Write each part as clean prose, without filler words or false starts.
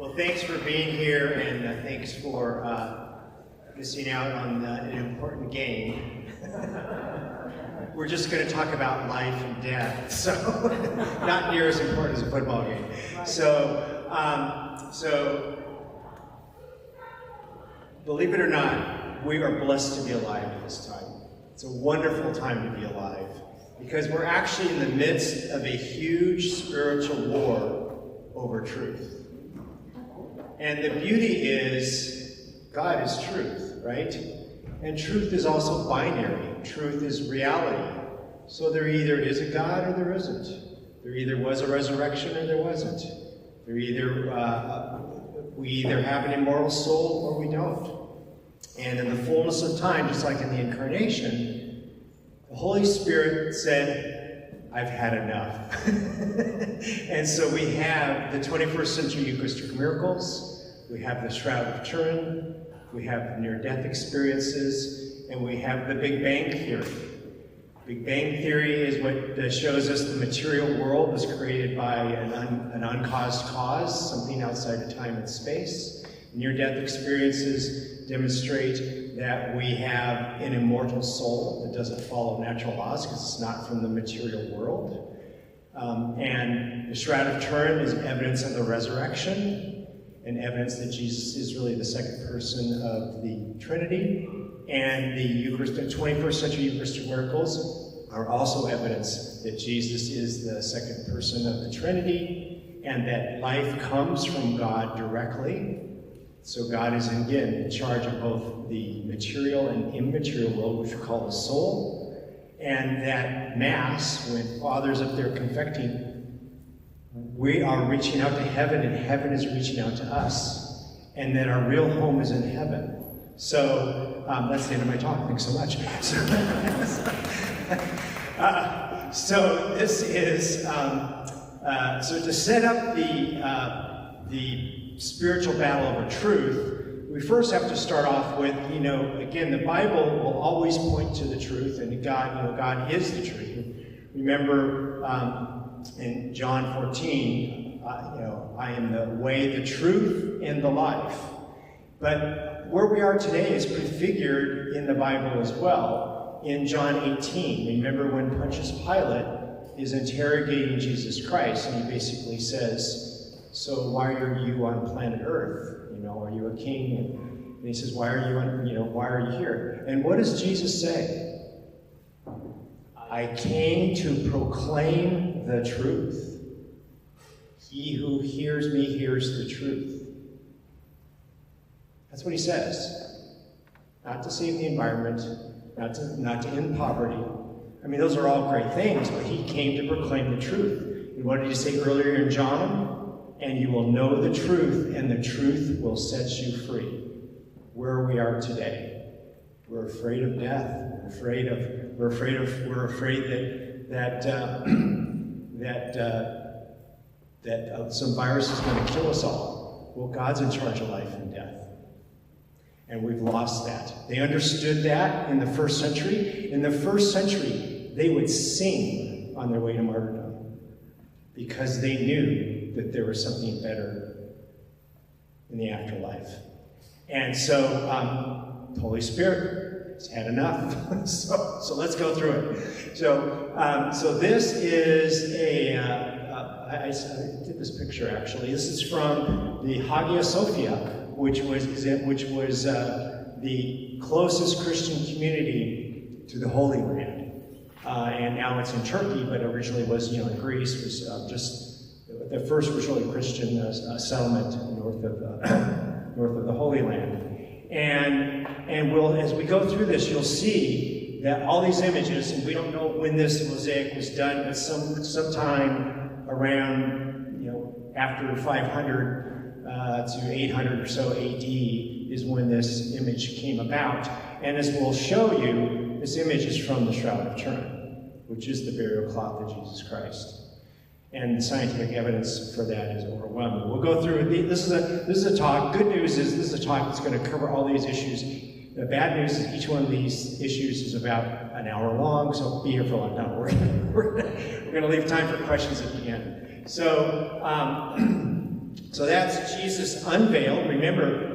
Well, thanks for being here, and thanks for missing out on an important game. We're just going to talk about life and death, so not near as important as a football game. So believe it or not, we are blessed to be alive at this time. It's a wonderful time to be alive, because we're actually in the midst of a huge spiritual war over truth. And the beauty is, God is truth, right? And truth is also binary. Truth is reality. So there either is a God or there isn't. There either was a resurrection or there wasn't. There we either have an immortal soul or we don't. And in the fullness of time, just like in the Incarnation, the Holy Spirit said, I've had enough. And so we have the 21st century Eucharistic miracles, we have the Shroud of Turin, we have near-death experiences, and we have the Big Bang Theory. Big Bang Theory is what shows us the material world was created by an uncaused cause, something outside of time and space. Near-death experiences demonstrate that we have an immortal soul that doesn't follow natural laws because it's not from the material world. And the Shroud of Turin is evidence of the resurrection and evidence that Jesus is really the second person of the Trinity. And the 21st century Eucharistic miracles are also evidence that Jesus is the second person of the Trinity and that life comes from God directly. So God is, again, in charge of both the material and immaterial world, which we call the soul. And that Mass, when Father's up there confecting, we are reaching out to heaven and heaven is reaching out to us. And that our real home is in heaven. So that's the end of my talk. Thanks so much. So this is, so to set up the spiritual battle over truth, we first have to start off with, again, the Bible will always point to the truth, and God is the truth. Remember in John 14, I am the way, the truth, and the life. But where we are today is prefigured in the Bible as well. In John 18, remember when Pontius Pilate is interrogating Jesus Christ, and he basically says, so why are you on planet Earth? Are you a king? And he says, why are you here? And what does Jesus say? I came to proclaim the truth. He who hears me hears the truth. That's what he says. Not to save the environment, not to end poverty. I mean, those are all great things, but he came to proclaim the truth. And what did he say earlier in John? And you will know the truth, and the truth will set you free. Where we are today, we're afraid of death. We're afraid that some virus is going to kill us all. Well, God's in charge of life and death. And we've lost that. They understood that in the first century. In the first century, they would sing on their way to martyrdom because they knew that there was something better in the afterlife. And so, the Holy Spirit has had enough. so let's go through it. So this is I did this picture actually. This is from the Hagia Sophia, which was the closest Christian community to the Holy Land, and now it's in Turkey, but originally was in Greece. Was just the first really Christian settlement north of the Holy Land. And we'll, as we go through this, you'll see that all these images, and we don't know when this mosaic was done, but sometime around after 500 to 800 or so AD is when this image came about. And as we'll show you, this image is from the Shroud of Turin, which is the burial cloth of Jesus Christ. And the scientific evidence for that is overwhelming. We'll go through, this is a talk. Good news is this is a talk that's going to cover all these issues. The bad news is each one of these issues is about an hour long, so be here for a long time. We're going to leave time for questions at the end. So So that's Jesus unveiled. Remember,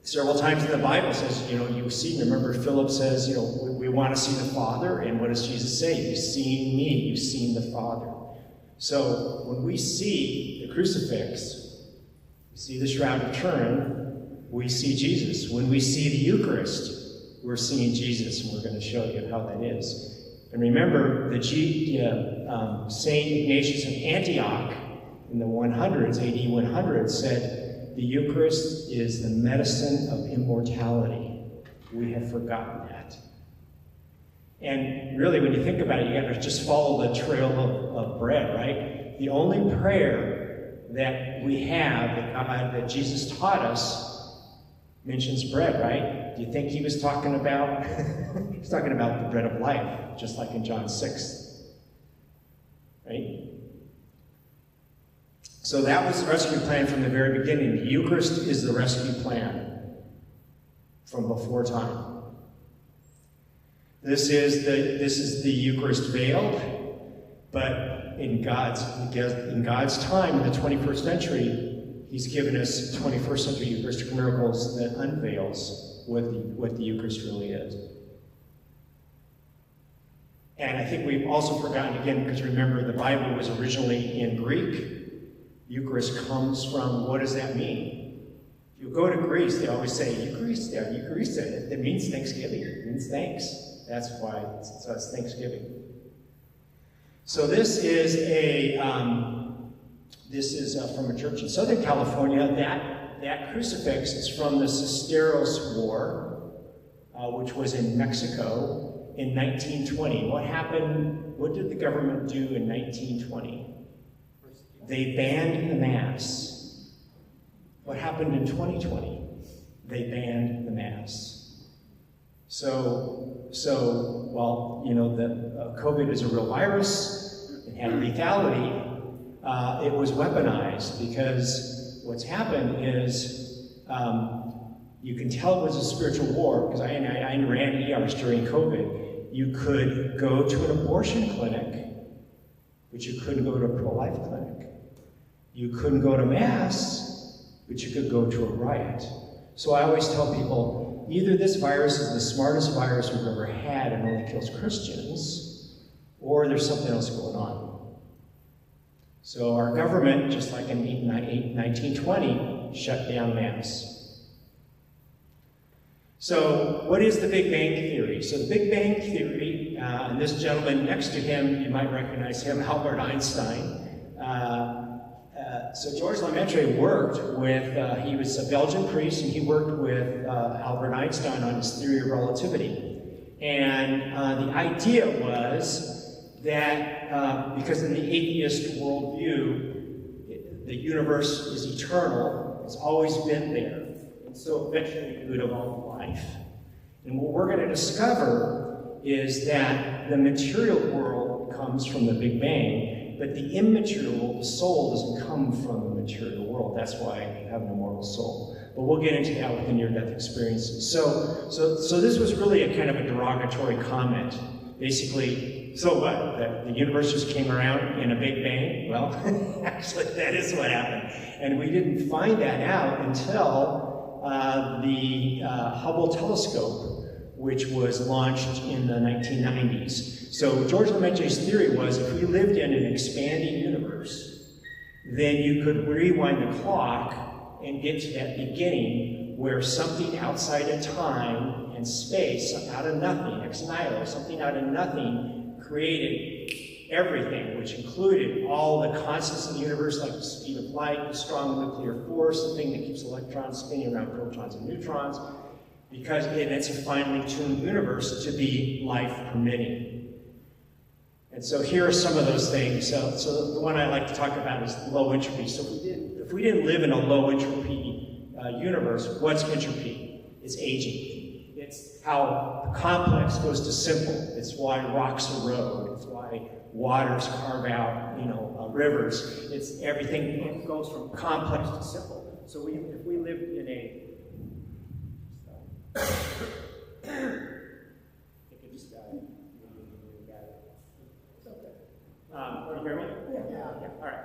several times in the Bible says, you see, remember Philip says, we want to see the Father. And what does Jesus say? You've seen me, you've seen the Father. So when we see the crucifix, we see the Shroud of Turin, we see Jesus. When we see the Eucharist, we're seeing Jesus, and we're going to show you how that is. And remember, St. Ignatius of Antioch in the 100s, AD 100, said, the Eucharist is the medicine of immortality. We have forgotten that. And really, when you think about it, you got to just follow the trail of bread, right? The only prayer that we have that Jesus taught us mentions bread, right? Do you think he was talking about? He's talking about the bread of life, just like in John 6, right? So that was the rescue plan from the very beginning. The Eucharist is the rescue plan from before time. This is the Eucharist veiled, but in God's time, in the 21st century, he's given us 21st century Eucharistic miracles that unveils what the Eucharist really is. And I think we've also forgotten, again, because remember, the Bible was originally in Greek. Eucharist comes from, what does that mean? If you go to Greece, they always say, Eucharist, it means Thanksgiving, it means thanks. That's why it's Thanksgiving. So this is from a church in Southern California. That crucifix is from the Cisteros War, which was in Mexico in 1920. What happened? What did the government do in 1920? They banned the Mass. What happened in 2020? They banned the Mass. So while COVID is a real virus, it had lethality, it was weaponized, because what's happened is you can tell it was a spiritual war, because I ran ERs during COVID. You could go to an abortion clinic, but you couldn't go to a pro-life clinic. You couldn't go to Mass, but you could go to a riot. So I always tell people, either this virus is the smartest virus we've ever had and only kills Christians, or there's something else going on. So our government, just like in 1920, shut down Mass. So what is the Big Bang Theory? So the Big Bang Theory, and this gentleman next to him, you might recognize him, Albert Einstein. So Georges Lemaitre worked with, he was a Belgian priest, and he worked with Albert Einstein on his theory of relativity. And the idea was that, because in the atheist worldview, the universe is eternal, it's always been there, and so eventually it would evolve life. And what we're going to discover is that the material world comes from the Big Bang, but the immaterial, the soul, doesn't come from the material world. That's why you have an immortal soul. But we'll get into that with the near-death experiences. So this was really a kind of a derogatory comment. Basically, so what? The universe just came around in a Big Bang? Well, actually, that is what happened. And we didn't find that out until the Hubble telescope, which was launched in the 1990s. So Georges Lemaitre's theory was, if we lived in an expanding universe, then you could rewind the clock and get to that beginning where something outside of time and space, out of nothing, ex nihilo, something out of nothing, created everything, which included all the constants of the universe, like the speed of light, the strong nuclear force, the thing that keeps electrons spinning around protons and neutrons, because it's a finely tuned universe to be life permitting. And so here are some of those things. So the one I like to talk about is low entropy. So if we didn't live in a low entropy universe, what's entropy? It's aging. It's how the complex goes to simple. It's why rocks erode. It's why waters carve out, rivers. It's everything. It goes from complex to simple. So if we lived in a I think it just died. It's okay. Can you hear me? Yeah. All right.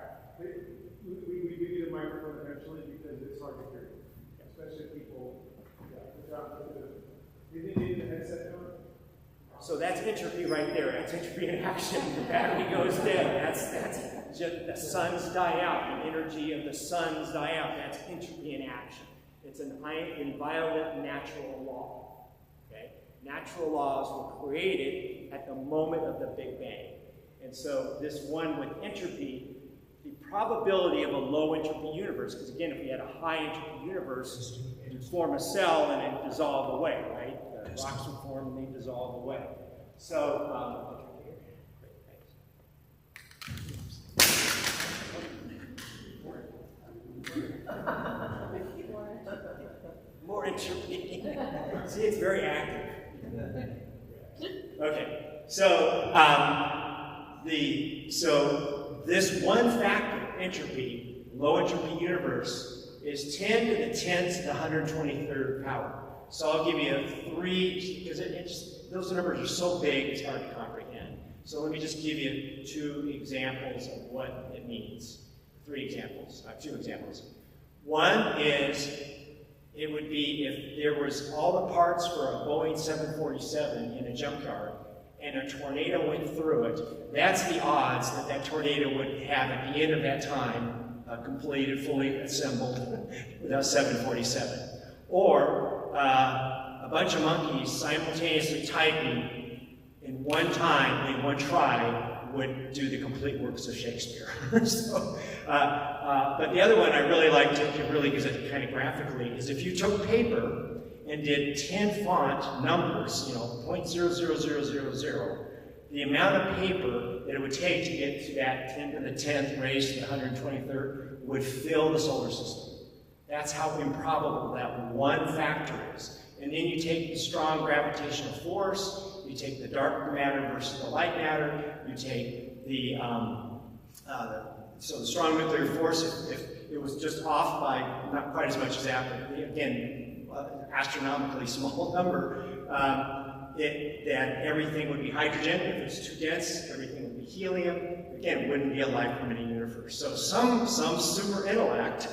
We give you the microphone eventually because it's hard to hear, especially people. Do you need the headset on? So that's entropy right there. That's entropy in action. The battery goes dead. That's just the suns die out. The energy of the suns die out. That's entropy in action. It's an inviolate natural law. Okay? Natural laws were created at the moment of the Big Bang. And so this one with entropy, the probability of a low entropy universe, because again, if we had a high entropy universe, it would form a cell and it dissolve away, right? The rocks would form and they dissolve away. So, more entropy. See, it's very active. Okay, so this one factor, entropy, low entropy universe, is 10 to the 10th to the 123rd power. So I'll give you three, because those numbers are so big, it's hard to comprehend. So let me just give you two examples of what it means. Two examples. One is, it would be if there was all the parts for a Boeing 747 in a junkyard, and a tornado went through it, that's the odds that that tornado would have at the end of that time completed, fully assembled with a 747. Or a bunch of monkeys simultaneously typing in one time, in one try, would do the complete works of Shakespeare. But the other one I really like to really use it kind of graphically is if you took paper and did 10 font numbers, 0.00000, the amount of paper that it would take to get to that 10 to the 10th raised to the 123rd would fill the solar system. That's how improbable that one factor is. And then you take the strong gravitational force, you take the dark matter versus the light matter, you take the strong nuclear force, if it was just off by not quite as much as that, but again, astronomically small number, that everything would be hydrogen. If it's too dense, everything would be helium. Again, it wouldn't be a life-permitting universe. So some super intellect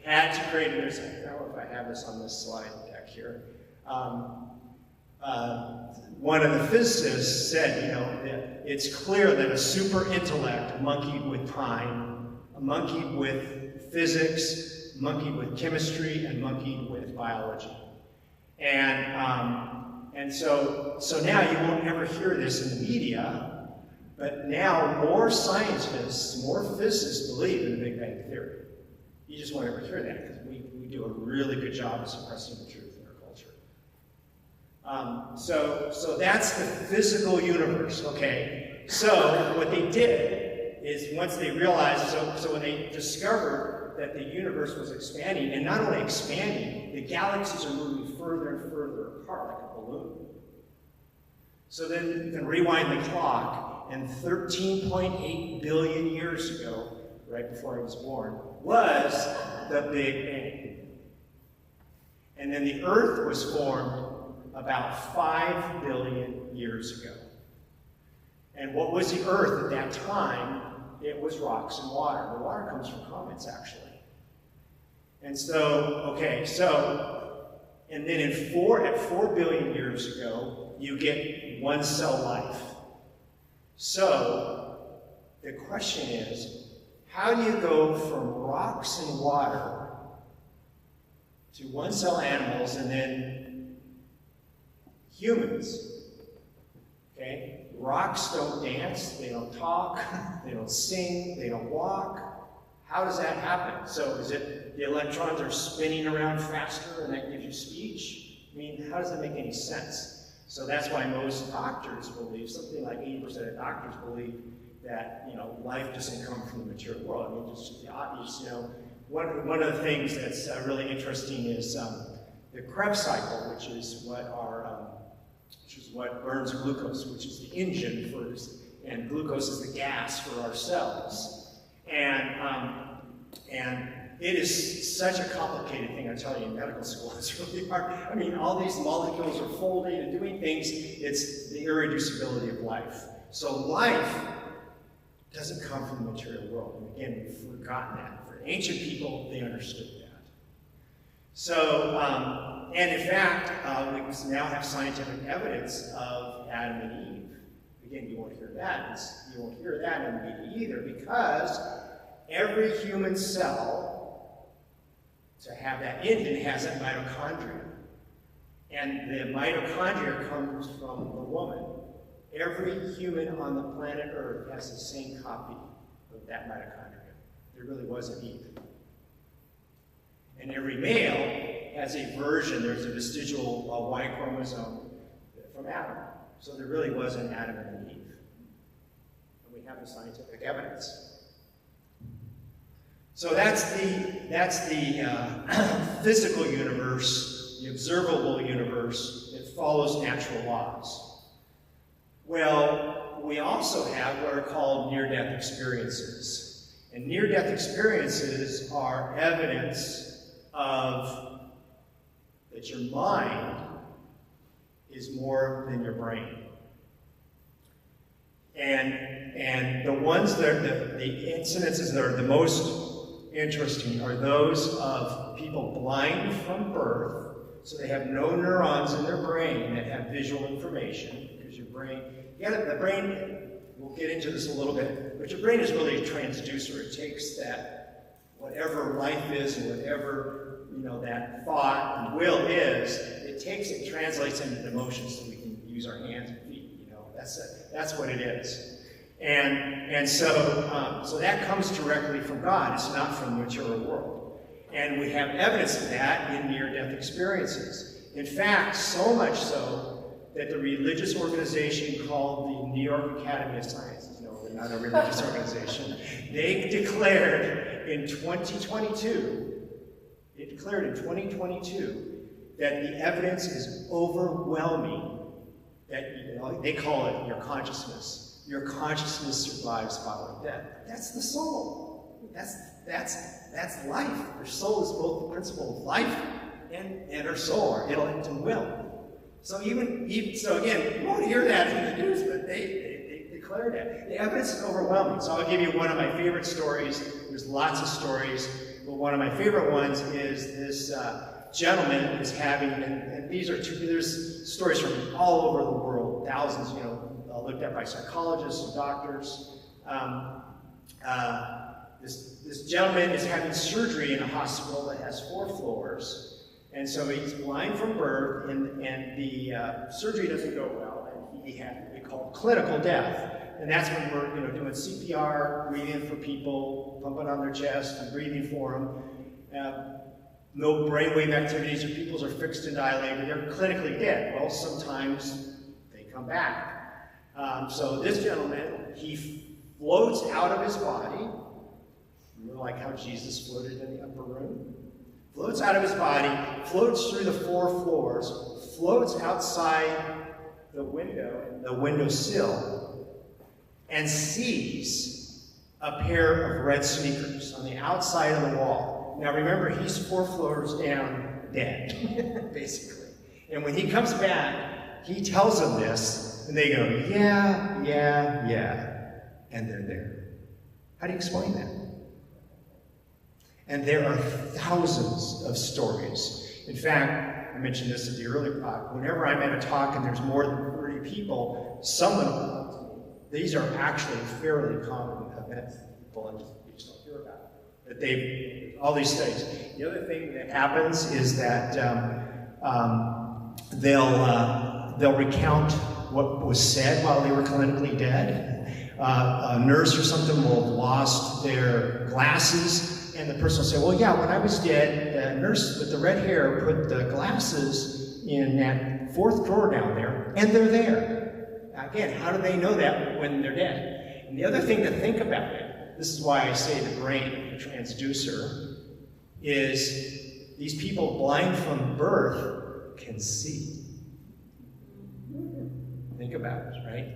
had to create this. I don't know if I have this on this slide deck here. One of the physicists said, that it's clear that a super intellect monkeyed with time, monkeyed with physics, monkeyed with chemistry, and monkeyed with biology. And so now you won't ever hear this in the media, but now more scientists, more physicists believe in the Big Bang Theory. You just won't ever hear that because we do a really good job of suppressing the truth in our culture. So that's the physical universe, okay? So what they did is once they realized, so when they discovered that the universe was expanding, and not only expanding, the galaxies are moving further and further apart like a balloon. So then you can rewind the clock, and 13.8 billion years ago, right before I was born, was the Big Bang. And then the Earth was formed about 5 billion years ago. And what was the Earth at that time? It was rocks and water. The water comes from comets, actually. And so, and then at 4 billion years ago, you get one cell life. So, the question is, how do you go from rocks and water to one cell animals and then humans? Okay? Rocks don't dance, they don't talk, they don't sing, they don't walk. How does that happen? So is it the electrons are spinning around faster and that gives you speech? I mean, how does that make any sense? So that's why most doctors believe, something like 80% of doctors believe that, life doesn't come from the material world. I mean, it's just the obvious, One of the things that's really interesting is the Krebs cycle, which is what burns glucose, which is the engine for this, and glucose is the gas for our cells. And it is such a complicated thing, I tell you, in medical school. It's really hard. I mean, all these molecules are folding and doing things. It's the irreducibility of life. So life doesn't come from the material world. And again, we've forgotten that. For ancient people, they understood that. So, and in fact, we now have scientific evidence of Adam and Eve. Again, you won't hear that. You won't hear that in the media either, because every human cell, to have that engine, has that mitochondria. And the mitochondria comes from the woman. Every human on the planet Earth has the same copy of that mitochondria. There really wasn't Eve. And every male has a version, there's a vestigial Y chromosome from Adam. So there really was an Adam and an Eve. And we have the scientific evidence. So that's the physical universe, the observable universe that follows natural laws. Well, we also have what are called near-death experiences. And near-death experiences are evidence of that your mind is more than your brain. And the ones that the incidences that are the most interesting are those of people blind from birth, so they have no neurons in their brain that have visual information, because your brain, the brain, we'll get into this a little bit, but your brain is really a transducer. It takes that, whatever life is and whatever, that thought and will is, it takes it, translates into emotions so we can use our hands and feet, That's what it is. And so that comes directly from God. It's not from the material world. And we have evidence of that in near-death experiences. In fact, so much so that the religious organization called the New York Academy of Sciences, no, we're not a religious organization, they declared in 2022 that the evidence is overwhelming that they call it your consciousness. Your consciousness survives bodily death. That's the soul. That's life. Our soul is both the principle of life and our soul, our intellect and will. So again, you won't hear that in the news, but they declare that. The evidence is overwhelming. So I'll give you one of my favorite stories. There's lots of stories, but one of my favorite ones is this gentleman is having, and there's stories from all over the world, thousands, looked at by psychologists and doctors. This gentleman is having surgery in a hospital that has 4 floors, and so he's blind from birth, and the surgery doesn't go well, and he had what we call clinical death. And that's when we're doing CPR, breathing for people, pumping on their chest and breathing for them. No brainwave activities, or people's are fixed and dilated. They're clinically dead. Well, sometimes they come back. So this gentleman, he floats out of his body, like how Jesus floated in the upper room. Floats out of his body, floats through the 4 floors, floats outside the windowsill, and sees a pair of red sneakers on the outside of the wall. Now remember, he's 4 floors down, dead, basically. And when he comes back, he tells them this, and they go, yeah, and they're there. How do you explain that? And there are thousands of stories. In fact, I mentioned this at the earlier talk, whenever I'm at a talk and there's more than 30 people, someone will tell me, these are actually fairly common events that people just don't hear about. That all these studies. The other thing that happens is that they'll recount what was said while they were clinically dead. A nurse or something will have lost their glasses, and the person will say, well, yeah, when I was dead, the nurse with the red hair put the glasses in that 4th drawer down there, and they're there. Again, how do they know that when they're dead? And the other thing to think about it, this is why I say the brain, the transducer, is these people blind from birth can see. Think about it, right?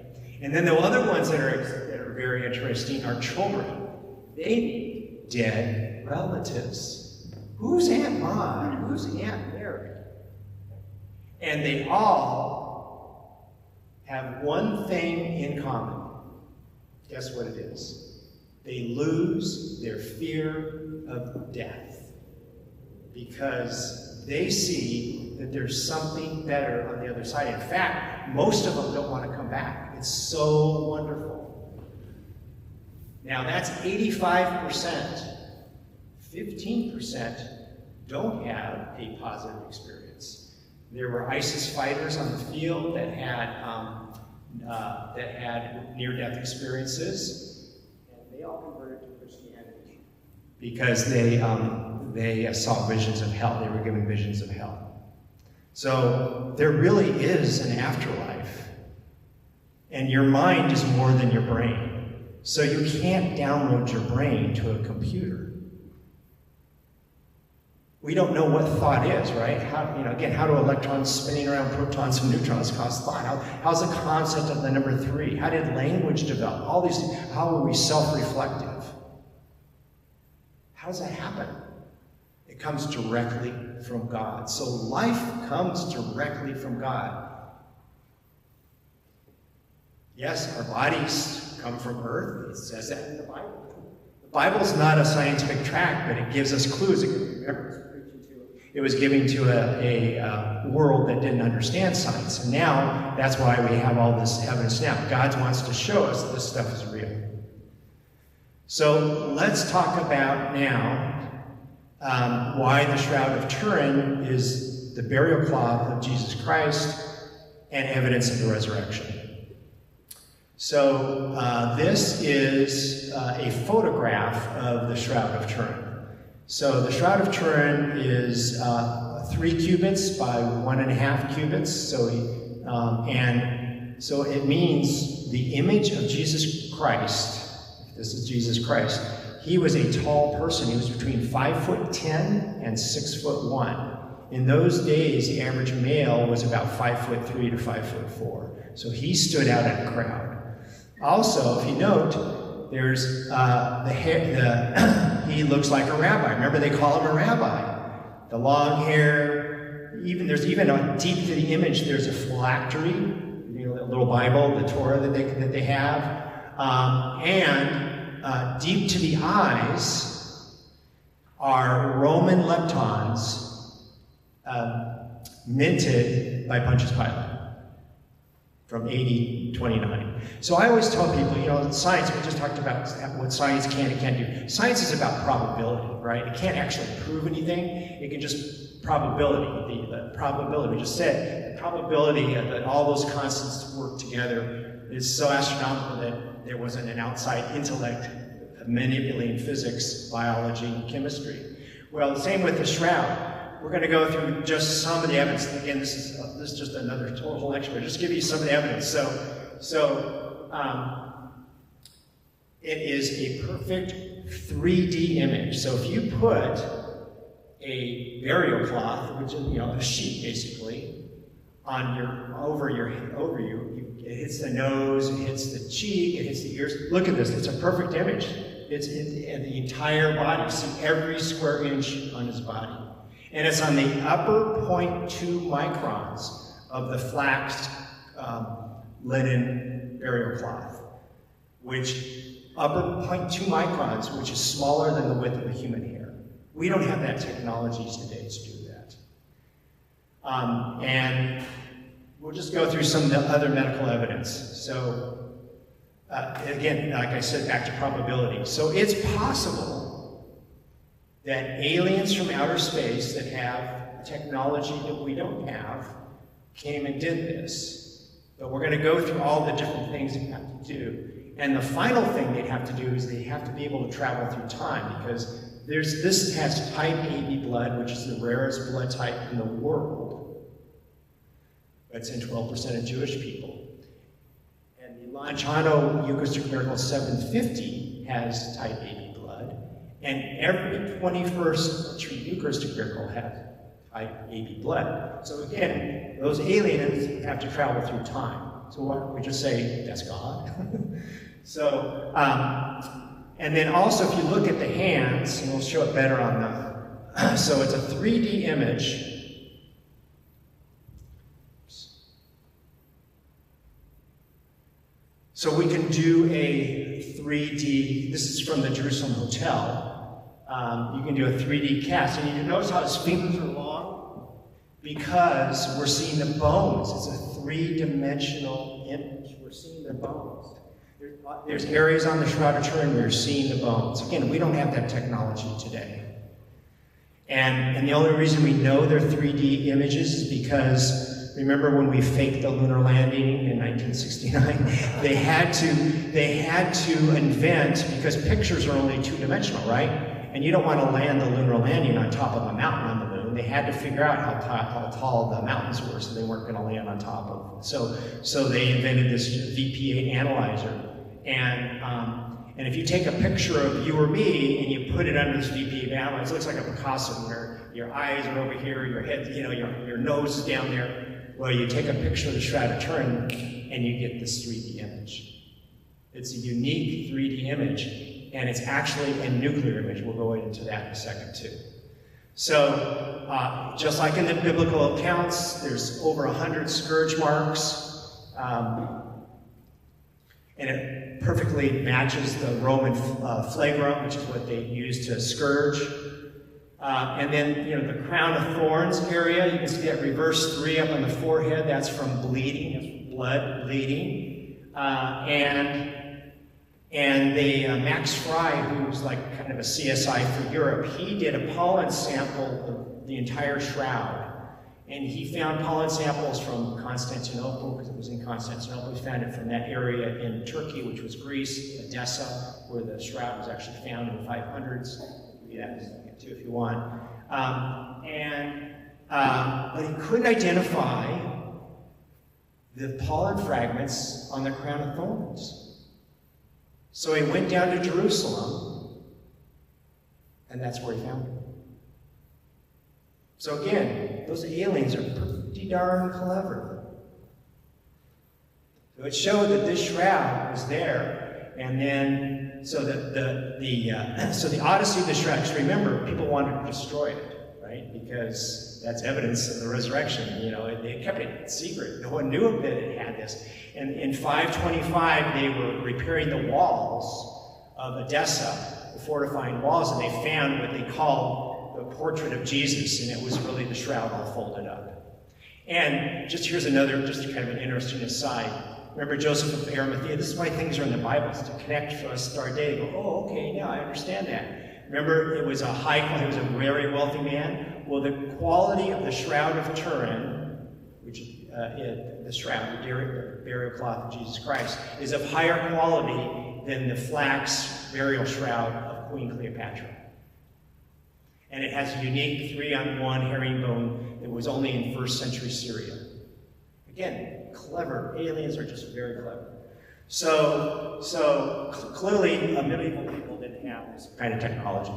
And then the other ones that are very interesting are children. They need dead relatives. Who's Aunt Maud? Who's Aunt Mary? And they all have one thing in common. Guess what it is? They lose their fear of death because they see that there's something better on the other side. In fact, most of them don't want to come back. It's so wonderful. Now that's 85%. 15% don't have a positive experience. There were ISIS fighters on the field that had near-death experiences, and they all converted to Christianity because they saw visions of hell. They were given visions of hell. So there really is an afterlife, and your mind is more than your brain. So you can't download your brain to a computer. We don't know what thought is, right? How do electrons spinning around protons and neutrons cause thought? How's the concept of the number 3? How did language develop? All these things. How are we self-reflective? How does that happen? It comes directly from God. So life comes directly from God. Yes, our bodies come from earth. It says that in the Bible. The Bible's not a scientific tract, but it gives us clues. It was given to a world that didn't understand science. And now, that's why we have all this evidence now. God wants to show us that this stuff is real. So let's talk about now why the Shroud of Turin is the burial cloth of Jesus Christ and evidence of the resurrection. So this is a photograph of the Shroud of Turin. So the Shroud of Turin is 3 cubits by 1.5 cubits. So it means the image of Jesus Christ. This is Jesus Christ. He was a tall person. He was between 5'10" and 6'1". In those days, the average male was about 5'3" to 5'4". So he stood out in a crowd. Also, if you note, there's he looks like a rabbi. Remember, they call him a rabbi. The long hair, there's even deep to the image, there's a phylactery, the little Bible, the Torah that they have, and deep to the eyes are Roman leptons minted by Pontius Pilate from AD 29. So I always tell people, science, we just talked about what science can and can't do. Science is about probability, right? It can't actually prove anything. It can just probability. The probability, we just said, the probability that all those constants work together is so astronomical that there wasn't an outside intellect manipulating physics, biology, and chemistry. Well, the same with the shroud. We're going to go through just some of the evidence. Again, this is just another whole lecture. Just give you some of the evidence. It is a perfect 3D image. So if you put a burial cloth, which is a sheet basically, over you, it hits the nose, it hits the cheek, it hits the ears. Look at this. It's a perfect image. It's in the entire body. You see every square inch on his body. And it's on the upper 0.2 microns of the flaxed linen burial cloth, which upper 0.2 microns, which is smaller than the width of a human hair. We don't have that technology today to do that. And we'll just go through some of the other medical evidence. So again, like I said, back to probability. So it's possible that aliens from outer space that have technology that we don't have came and did this. But we're going to go through all the different things they have to do. And the final thing they'd have to do is they have to be able to travel through time, because this has type AB blood, which is the rarest blood type in the world. It's in 12% of Jewish people. And the Lanciano Eucharistic Miracle 750 has type AB blood. And every 21st century Eucharistic miracle has type AB blood. So again, those aliens have to travel through time. So what we just say, that's God. So, and then also if you look at the hands, and we'll show it better on the, so it's a 3D image. So we can do a 3D, this is from the Jerusalem Hotel. You can do a 3D cast, and you notice how his fingers are long? Because we're seeing the bones. It's a three-dimensional image. We're seeing the bones. There's areas on the Shroud of Turin where you're seeing the bones. Again, we don't have that technology today. And the only reason we know they're 3D images is because, remember when we faked the lunar landing in 1969? They had to invent, because pictures are only two-dimensional, right? And you don't want to land the lunar landing on top of a mountain on the moon. They had to figure out how tall the mountains were, so they weren't going to land on top of them. So they invented this VP8 analyzer. And if you take a picture of you or me and you put it under this VP8 analyzer, it looks like a Picasso where your eyes are over here, your head, your nose is down there. Well, you take a picture of the Shroud of Turin and you get this 3D image. It's a unique 3D image, and it's actually a nuclear image. We'll go into that in a second too. So, just like in the biblical accounts, there's over 100 scourge marks, and it perfectly matches the Roman flagrum, which is what they used to scourge. And then, the crown of thorns area, you can see that reverse 3 up on the forehead. That's from bleeding, that's from blood bleeding. And Max Fry, who was like kind of a CSI for Europe, he did a pollen sample of the entire shroud. And he found pollen samples from Constantinople, because it was in Constantinople. He found it from that area in Turkey, which was Greece, Edessa, where the shroud was actually found in the 500s. Yeah, too, if you want. But he couldn't identify the pollen fragments on the crown of thorns. So he went down to Jerusalem, and that's where he found them. So again, those aliens are pretty darn clever. So it showed that this shroud was there, and then so the odyssey of the shroud. Because remember, people wanted to destroy it, right? Because that's evidence of the resurrection. They kept it secret. No one knew that it had this. And in 525, they were repairing the walls of Edessa, the fortifying walls, and they found what they called the portrait of Jesus, and it was really the shroud all folded up. And here's another, just kind of an interesting aside. Remember Joseph of Arimathea? This is why things are in the Bible, to connect for us to our day. Go, oh, okay, now I understand that. Remember, it was he was a very wealthy man. Well, the quality of the Shroud of Turin, which the shroud, the burial cloth of Jesus Christ, is of higher quality than the flax burial shroud of Queen Cleopatra. And it has a unique 3-on-1 herringbone that was only in 1st century Syria. Again, clever. Aliens are just very clever. So clearly, medieval people didn't have this kind of technology.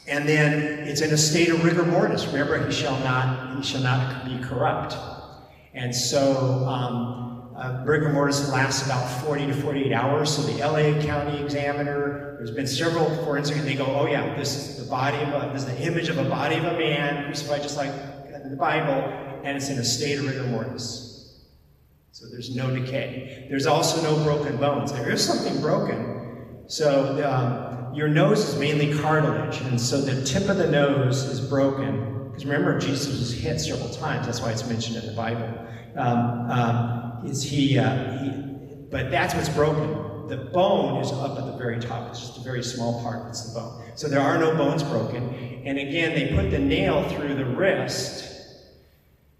And then it's in a state of rigor mortis. Remember, he shall not be corrupt. And so rigor mortis lasts about 40 to 48 hours. So the LA County Examiner, there's been several forensic, and they go, oh yeah, this is the image of a body of a man crucified just like in the Bible, and it's in a state of rigor mortis. So there's no decay. There's also no broken bones. There is something broken. So your nose is mainly cartilage, and so the tip of the nose is broken. Because remember, Jesus was hit several times. That's why it's mentioned in the Bible. But that's what's broken. The bone is up at the very top. It's just a very small part. It's the bone. So there are no bones broken. And again, they put the nail through the wrist.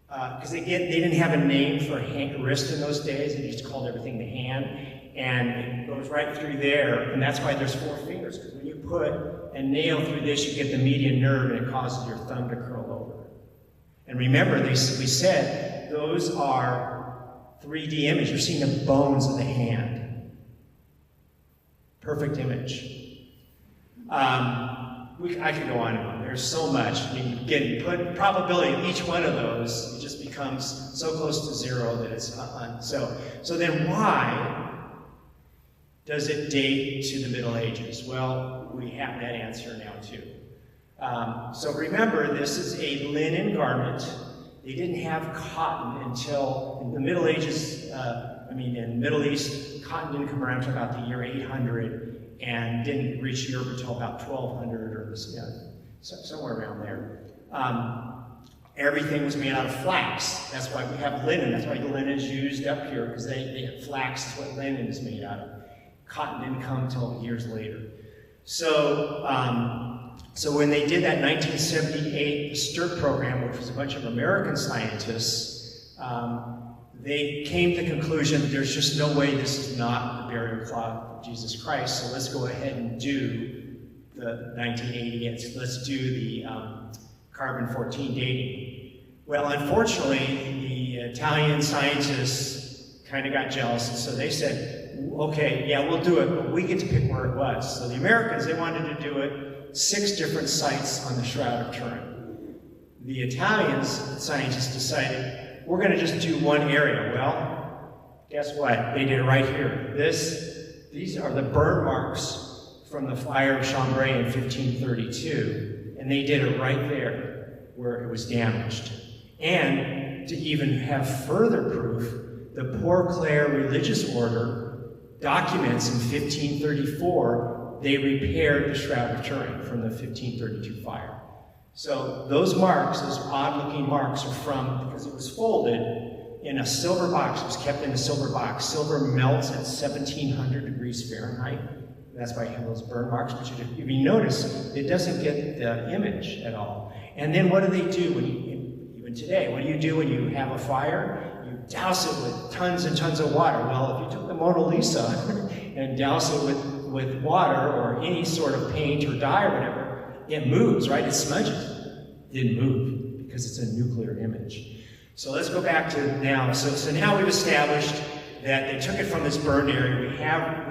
Because again, they didn't have a name for wrist in those days. They just called everything the hand. And it goes right through there. And that's why there's 4 fingers. Because when you put a nail through this, you get the median nerve, and it causes your thumb to curl over. And remember, we said those are 3D images. You're seeing the bones of the hand. Perfect image. I could go on and on. There's so much. I mean, you put probability of each one of those, it just becomes so close to 0 that it's so then why does it date to the Middle Ages? Well, we have that answer now too. So remember, this is a linen garment. They didn't have cotton until in the Middle Ages. I mean, in the Middle East, cotton didn't come around until about the year 800 and didn't reach Europe until about 1200 or this, somewhere around there. Everything was made out of flax. That's why we have linen. That's why the linen is used up here, because flax is what linen is made out of. Cotton didn't come until years later. So, so when they did that 1978 STIRT program, which was a bunch of American scientists, they came to the conclusion that there's just no way this is not the burial cloth of Jesus Christ, so let's go ahead and do the 1980, let's do the carbon-14 dating. Well, unfortunately, the Italian scientists kind of got jealous, and so they said, okay, yeah, we'll do it, but we get to pick where it was. So the Americans, they wanted to do it 6 different sites on the Shroud of Turin. The Italians, scientists, decided, we're going to just do one area. Well, guess what? They did it right here. These are the burn marks from the fire of Chambray in 1532, and they did it right there where it was damaged. And to even have further proof, the Poor Clare religious order documents in 1534 they repaired the Shroud of Turin from the 1532 fire. So those marks, those odd-looking marks, are from, because it was folded in a silver box. It was kept in a silver box. Silver melts at 1700 degrees Fahrenheit. That's why you have those burn marks. But if you notice, it doesn't get the image at all. And then what do they do when even today? What do you do when you have a fire? You douse it with tons and tons of water. Well, if you took the Mona Lisa and douse it with water or any sort of paint or dye or whatever, it moves, right? It smudges. It didn't move because it's a nuclear image. So let's go back to now. So now we've established that they took it from this burned area. We have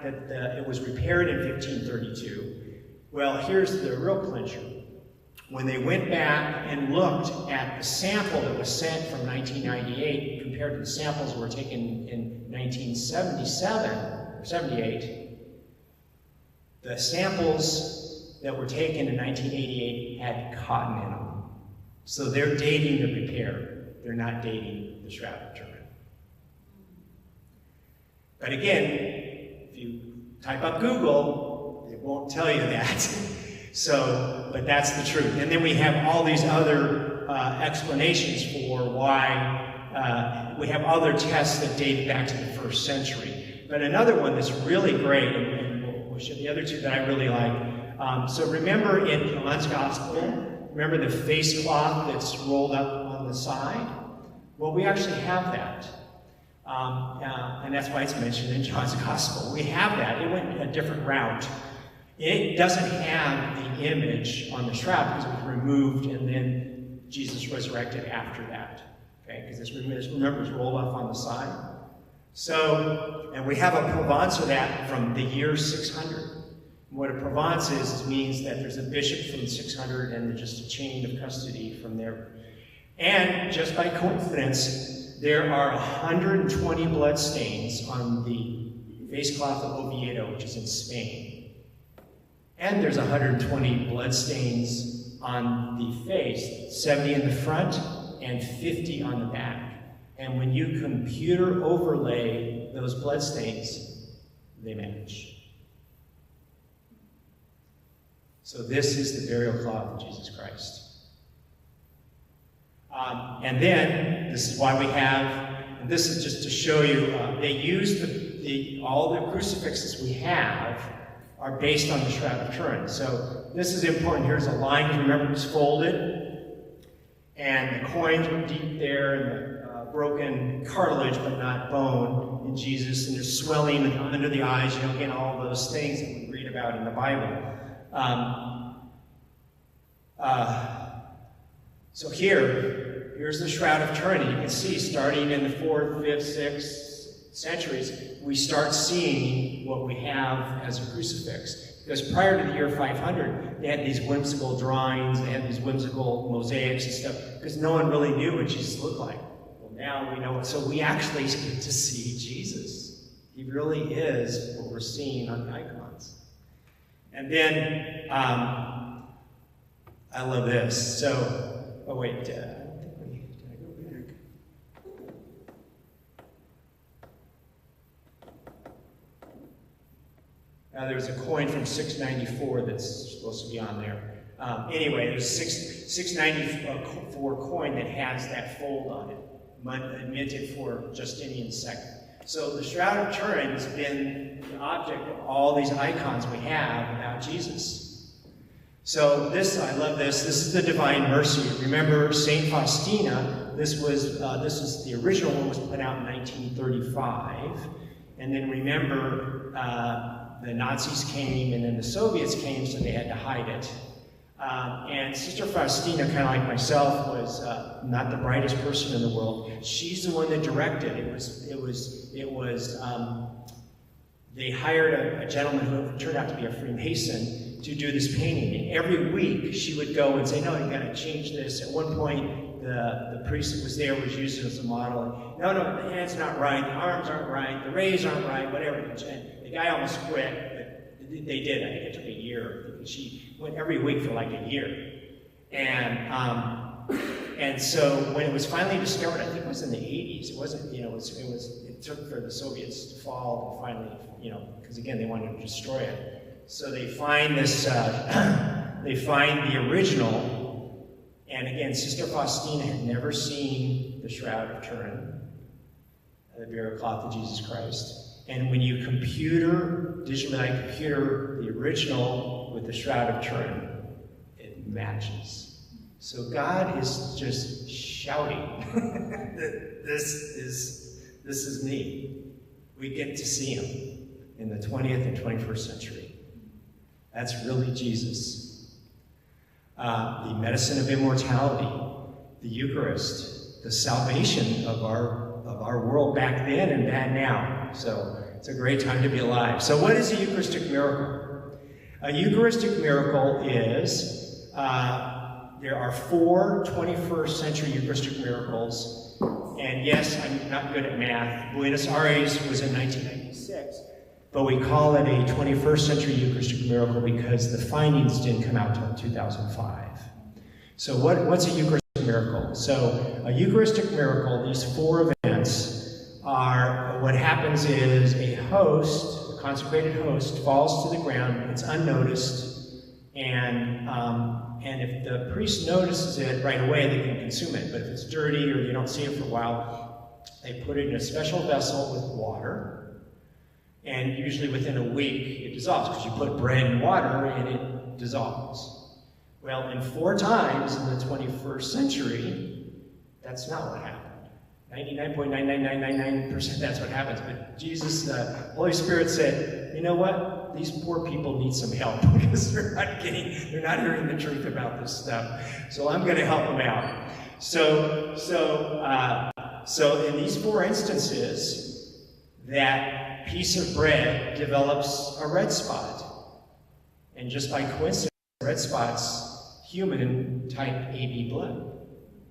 that it was repaired in 1532. Well, here's the real clincher. When they went back and looked at the sample that was sent from 1998 compared to the samples that were taken in 1977 or 78, the samples that were taken in 1988 had cotton in them. So they're dating the repair. They're not dating the Shroud of Turin. But again, if you type up Google, it won't tell you that. So, but that's the truth. And then we have all these other explanations for why we have other tests that date back to the 1st century. But another one that's really great, and we'll show the other two that I really like. So remember in John's Gospel, remember the face cloth that's rolled up on the side? Well, we actually have that. And that's why it's mentioned in John's Gospel. We have that. It went a different route. It doesn't have the image on the shroud because it was removed and then Jesus resurrected after that. Okay, because this, remember, it's rolled off on the side. So, and we have a provenance of that from the year 600. What a provenance is means that there's a bishop from 600 and just a chain of custody from there. And just by coincidence, there are 120 blood stains on the face cloth of Oviedo, which is in Spain. And there's 120 blood stains on the face, 70 in the front and 50 on the back. And when you computer overlay those blood stains, they match. So this is the burial cloth of Jesus Christ. And then, this is why we have, and this is just to show you, they use all the crucifixes we have are based on the Shroud of Turin. So this is important. Here's a line, remember, it's folded, and the coins were deep there, and the broken cartilage, but not bone, in Jesus, and there's swelling under the eyes, you know, again, all those things that we read about in the Bible. So here's the Shroud of Turin, and you can see, starting in the 4th, 5th, 6th centuries, we start seeing what we have as a crucifix. Because prior to the year 500, they had these whimsical drawings, they had these whimsical mosaics and stuff, because no one really knew what Jesus looked like. Well, now we know it. So we actually get to see Jesus. He really is what we're seeing on the icons. And then, I love this. So, oh wait, did I go back? There was a coin from 694 that's supposed to be on there. Anyway, there's 694 coin that has that fold on it, minted for Justinian II. So the Shroud of Turin has been the object of all these icons we have about Jesus. So this, I love this. This is the Divine Mercy. Remember Saint Faustina? This is the original one, was put out in 1935. And then remember, the Nazis came, and then the Soviets came, so they had to hide it. And Sister Faustina, kind of like myself, was not the brightest person in the world. She's the one that directed. They hired a gentleman who turned out to be a Freemason to do this painting. And every week she would go and say, no, you got to change this. At one point, the priest that was there was used as a model. No, the hand's not right, the arms aren't right, the rays aren't right, whatever. And the guy almost quit, but they did. I think it took a year. She went every week for like a year. And so when it was finally discovered, I think it was in the 80s, it wasn't, it took for the Soviets to fall and finally, because again, they wanted to destroy it. So they find this, they find the original, and again, Sister Faustina had never seen the Shroud of Turin, the burial cloth of Jesus Christ. And when you digitally computer the original with the Shroud of Turin, it matches. So God is just shouting that this is me. We get to see him in the 20th and 21st century. That's really Jesus. The medicine of immortality, the Eucharist, the salvation of our world back then and bad now. So it's a great time to be alive. So what is a Eucharistic miracle? A Eucharistic miracle is, there are 4 21st century Eucharistic miracles. And yes, I'm not good at math. Buenos Aires was in 1996. But we call it a 21st century Eucharistic miracle because the findings didn't come out until 2005. So what's a Eucharistic miracle? So a Eucharistic miracle, these 4 events are, what happens is a host, a consecrated host, falls to the ground, it's unnoticed, and if the priest notices it right away, they can consume it. But if it's dirty or you don't see it for a while, they put it in a special vessel with water. And usually within a week, it dissolves, because you put bread and water and it dissolves. Well, in 4 times in the 21st century, that's not what happened. 99.99999% that's what happens. But Jesus, the Holy Spirit said, you know what? These poor people need some help because they're not hearing the truth about this stuff. So I'm going to help them out. So in these 4 instances, that piece of bread develops a red spot. And just by coincidence, red spot's human type AB blood,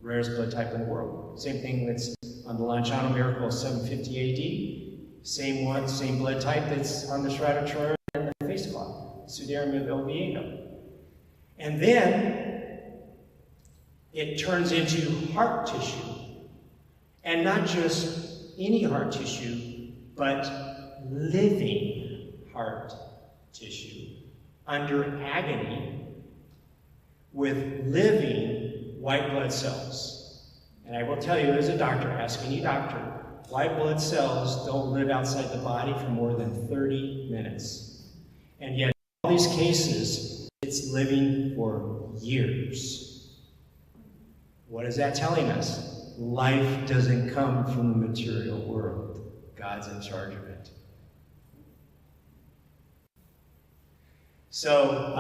rarest blood type in the world. Same thing that's on the Lanciano miracle of 750 AD. Same blood type that's on the Shroud of Turin and the face cloth, Sudarum of Oviedo. And then it turns into heart tissue. And not just any heart tissue, but living heart tissue under agony with living white blood cells. And I will tell you, as a doctor, ask any doctor, white blood cells don't live outside the body for more than 30 minutes. And yet, in all these cases, it's living for years. What is that telling us? Life doesn't come from the material world. God's in charge of it. So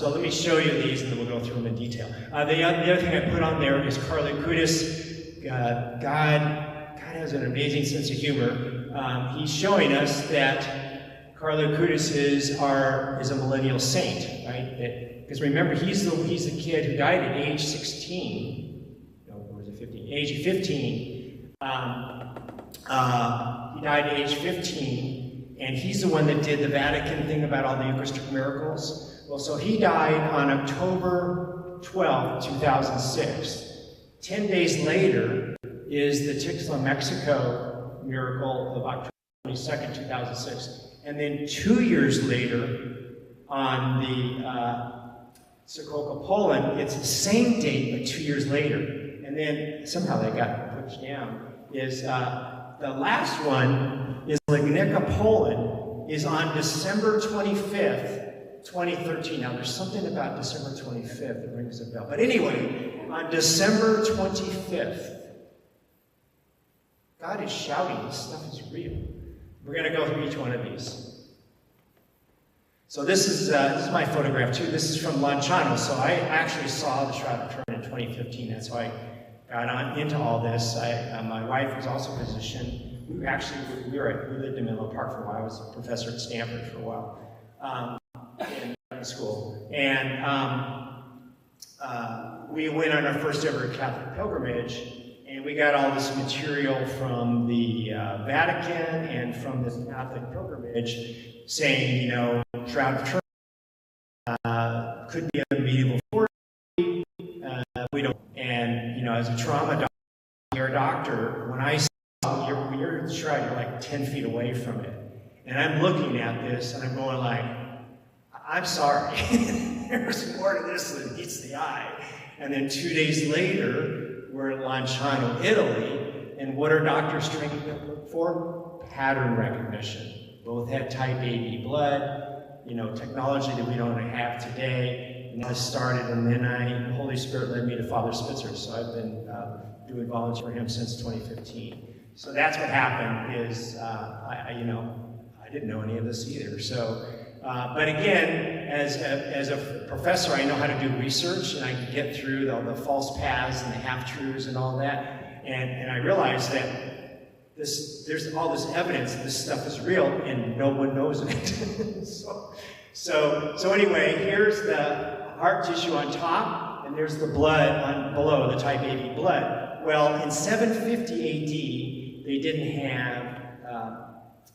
let me show you these, and then we'll go through them in detail. The other thing I put on there is Carlo Acutis. God has an amazing sense of humor. He's showing us that Carlo Acutis is a millennial saint, right? Because remember, he's the kid who died at age 16. No, or was it 15? Age 15. He died at age 15. And he's the one that did the Vatican thing about all the Eucharistic miracles. Well, so he died on October 12, 2006. 10 days later is the Tixla, Mexico miracle of October 22nd, 2006. And then 2 years later, on the Sokoka, Poland, it's the same date, but 2 years later. And then somehow they got pushed down. Is the last one is Legnica, Poland, is on December 25th, 2013. Now, there's something about December 25th that rings a bell. But anyway, on December 25th, God is shouting, this stuff is real. We're going to go through each one of these. So this is my photograph too. This is from Lanciano. So I actually saw the Shroud of Turin in 2015. That's how I got on into all this. My wife was also a physician. We lived in Menlo Park for a while. I was a professor at Stanford for a while in school. And we went on our first ever Catholic pilgrimage. And we got all this material from the Vatican and from this Catholic pilgrimage saying, you know, Shroud of Turin could be a medieval forgery. We don't. And, you know, as a trauma doctor, when I saw your shroud, you're like 10 feet away from it. And I'm looking at this and I'm going like, I'm sorry. There's more to this than meets the eye. And then 2 days later, we're in Lanciano, Italy, and what are doctors training to look for? Pattern recognition. Both had type AB blood, you know, technology that we don't have today. And I started, and then the Holy Spirit led me to Father Spitzer. So I've been doing volunteer for him since 2015. So that's what happened. Is I didn't know any of this either. So. But again, as a professor, I know how to do research, and I can get through the false paths and the half-truths and all that. And I realized that there's all this evidence that this stuff is real, and no one knows it. so anyway, here's the heart tissue on top, and there's the blood below, the type AB blood. Well, in 750 AD, they didn't have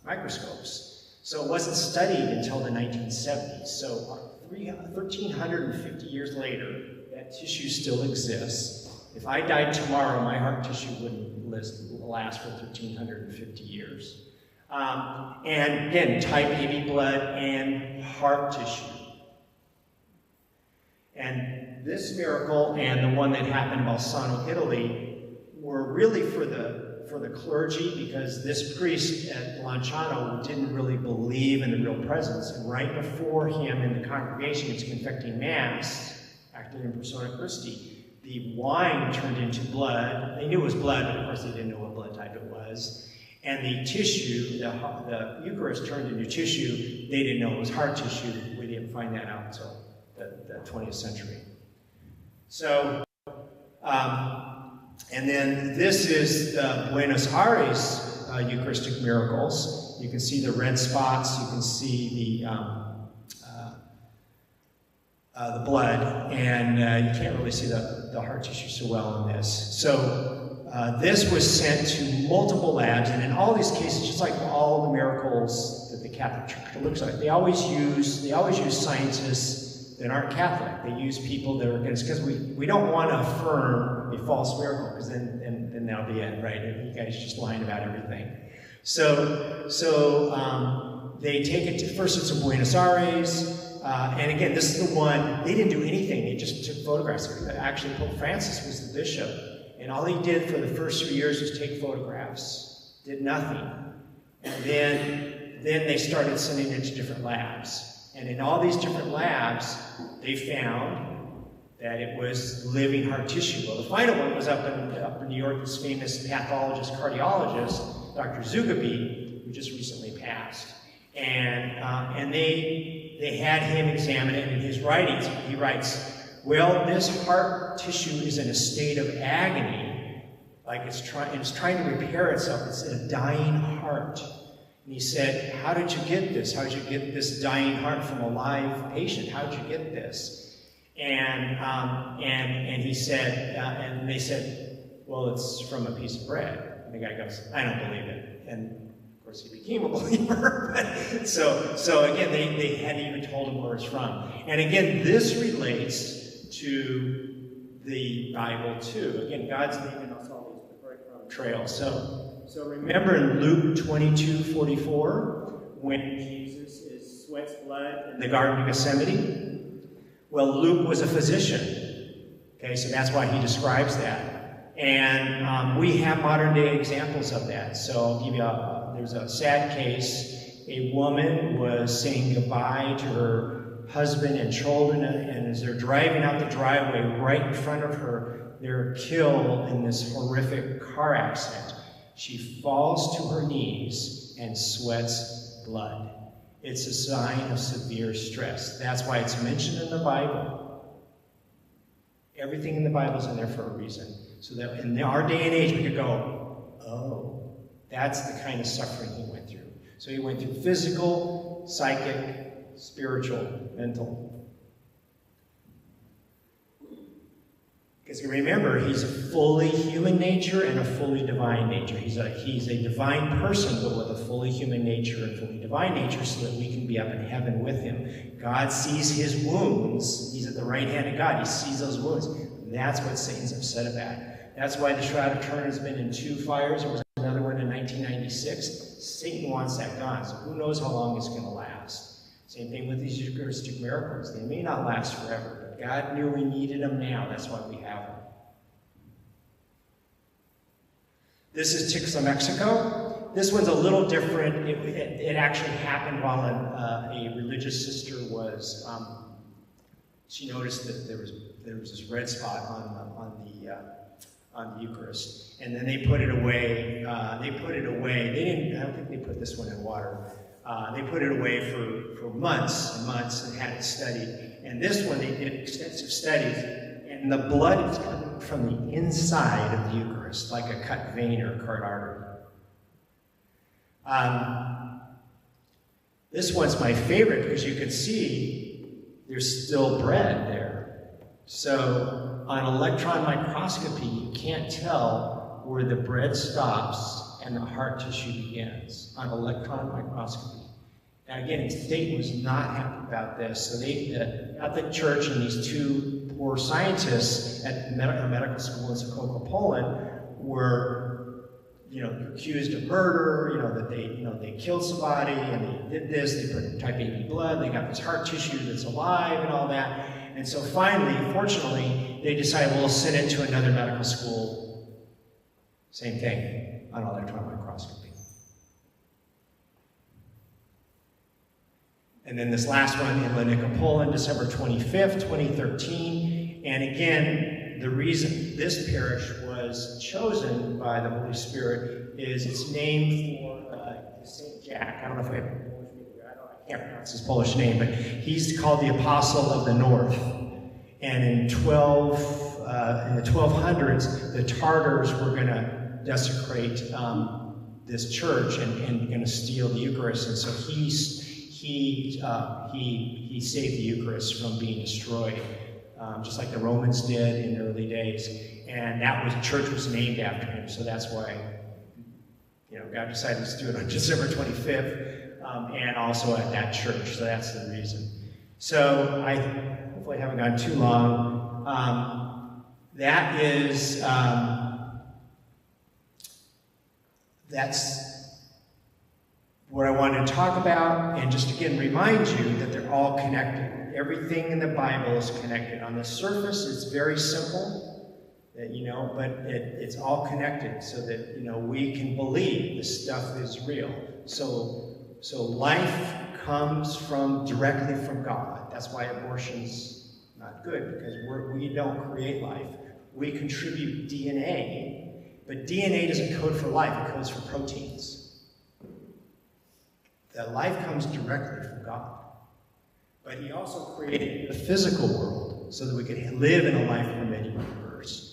microscopes. So it wasn't studied until the 1970s. So 1,350 years later, that tissue still exists. If I died tomorrow, my heart tissue wouldn't last for 1,350 years. And again, type AB blood and heart tissue. And this miracle and the one that happened in Bolzano, Italy, were really for the clergy, because this priest at Lanciano didn't really believe in the real presence. And right before him in the congregation was confecting Mass, acting in persona Christi, the wine turned into blood. They knew it was blood, but of course they didn't know what blood type it was. And the tissue, the Eucharist turned into tissue. They didn't know it was heart tissue. We didn't find that out until the 20th century. So, and then this is the Buenos Aires Eucharistic miracles. You can see the red spots. You can see the blood, and you can't really see the heart tissue so well in this. So this was sent to multiple labs, and in all these cases, just like all the miracles that the Catholic Church looks like, they always use scientists that aren't Catholic. They use people that are against, because we don't want to affirm a false miracle, because then that'll be it, right? You guys just lying about everything. So they take it to, first it's in Buenos Aires, and again, this is the one, they didn't do anything, they just took photographs. Actually, Pope Francis was the bishop, and all he did for the first 3 years was take photographs, did nothing. And then they started sending it to different labs. And in all these different labs, they found that it was living heart tissue. Well, the final one was up in New York, this famous pathologist, cardiologist, Dr. Zugabe, who just recently passed. And they had him examine it. In his writings, he writes, well, this heart tissue is in a state of agony, like it's trying to repair itself. It's a dying heart. And he said, how did you get this? How did you get this dying heart from a live patient? How did you get this? And he said, and they said, well, it's from a piece of bread. And the guy goes, I don't believe it. And of course he became a believer. so again, they hadn't even told him where it's from. And again, this relates to the Bible too. Again, God's leaving us all these breadcrumb trails. So remember in Luke 22:44, when Jesus sweats blood in the Garden of Gethsemane? Well, Luke was a physician. Okay, so that's why he describes that. And we have modern day examples of that. So I'll give you there's a sad case. A woman was saying goodbye to her husband and children, and as they're driving out the driveway right in front of her, they're killed in this horrific car accident. She falls to her knees and sweats blood. It's a sign of severe stress. That's why it's mentioned in the Bible. Everything in the Bible is in there for a reason. So that in our day and age, we could go, oh, that's the kind of suffering he went through. So he went through physical, psychic, spiritual, mental. Because remember, he's a fully human nature and a fully divine nature. He's a divine person, but with a fully human nature and fully divine nature, so that we can be up in heaven with him. God sees his wounds. He's at the right hand of God. He sees those wounds. That's what Satan's upset about. That's why the Shroud of Turin has been in 2 fires. There was another one in 1996. Satan wants that gone, so who knows how long it's going to last. Same thing with these Eucharistic miracles. They may not last forever. God knew we needed them now. That's why we have them. This is Tixla, Mexico. This one's a little different. It actually happened while a religious sister was, she noticed that there was this red spot on the Eucharist. And then they put it away. They didn't, I don't think they put this one in water. They put it away for months and months and had it studied. And this one, they did extensive studies, and the blood is coming from the inside of the Eucharist, like a cut vein or a cut artery. This one's my favorite because you can see there's still bread there. So on electron microscopy, you can't tell where the bread stops and the heart tissue begins on electron microscopy. Now again, Satan was not happy about this, so the Catholic Church and these 2 poor scientists at a medical school in Sokoka, Poland, were, accused of murder. That they killed somebody and they did this. They put type AB blood. They got this heart tissue that's alive and all that. And so finally, fortunately, they decided, well, we'll send it to another medical school. Same thing on electron microscopy. And then this last one in Lenica, Poland, December 25th, 2013. And again, the reason this parish was chosen by the Holy Spirit is it's named for St. Jack. I don't know if I have a Polish name here. I can't pronounce his Polish name, but he's called the Apostle of the North. And in the 1200s, the Tartars were going to desecrate this church and going to steal the Eucharist. And so he saved the Eucharist from being destroyed, just like the Romans did in the early days. And church was named after him. So that's why, God decided to do it on December 25th, and also at that church. So that's the reason. So I hopefully haven't gone too long. That is, that's what I wanted to talk about, and just again remind you that they're all connected. Everything in the Bible is connected. On the surface, it's very simple, but it's all connected so that we can believe this stuff is real. So life comes directly from God. That's why abortion's not good, because we don't create life. We contribute DNA, but DNA doesn't code for life, it codes for proteins. That life comes directly from God. But he also created the physical world so that we could live in a life-permitting universe.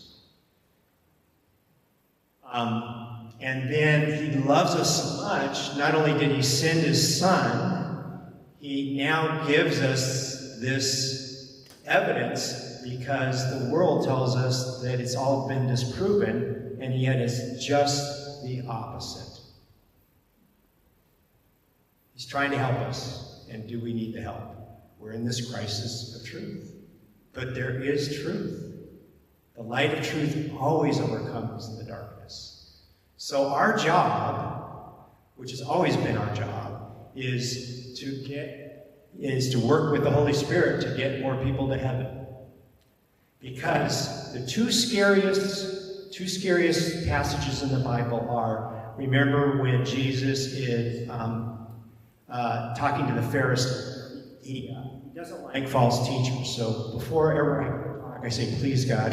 And then he loves us so much, not only did he send his son, he now gives us this evidence because the world tells us that it's all been disproven, and yet it's just the opposite. He's trying to help us, and do we need the help? We're in this crisis of truth. But there is truth. The light of truth always overcomes the darkness. So our job, which has always been our job, is to work with the Holy Spirit to get more people to heaven. Because the two scariest passages in the Bible are, remember when Jesus is talking to the Pharisee. He doesn't like false teachers. So before ever I talk, I say, please God,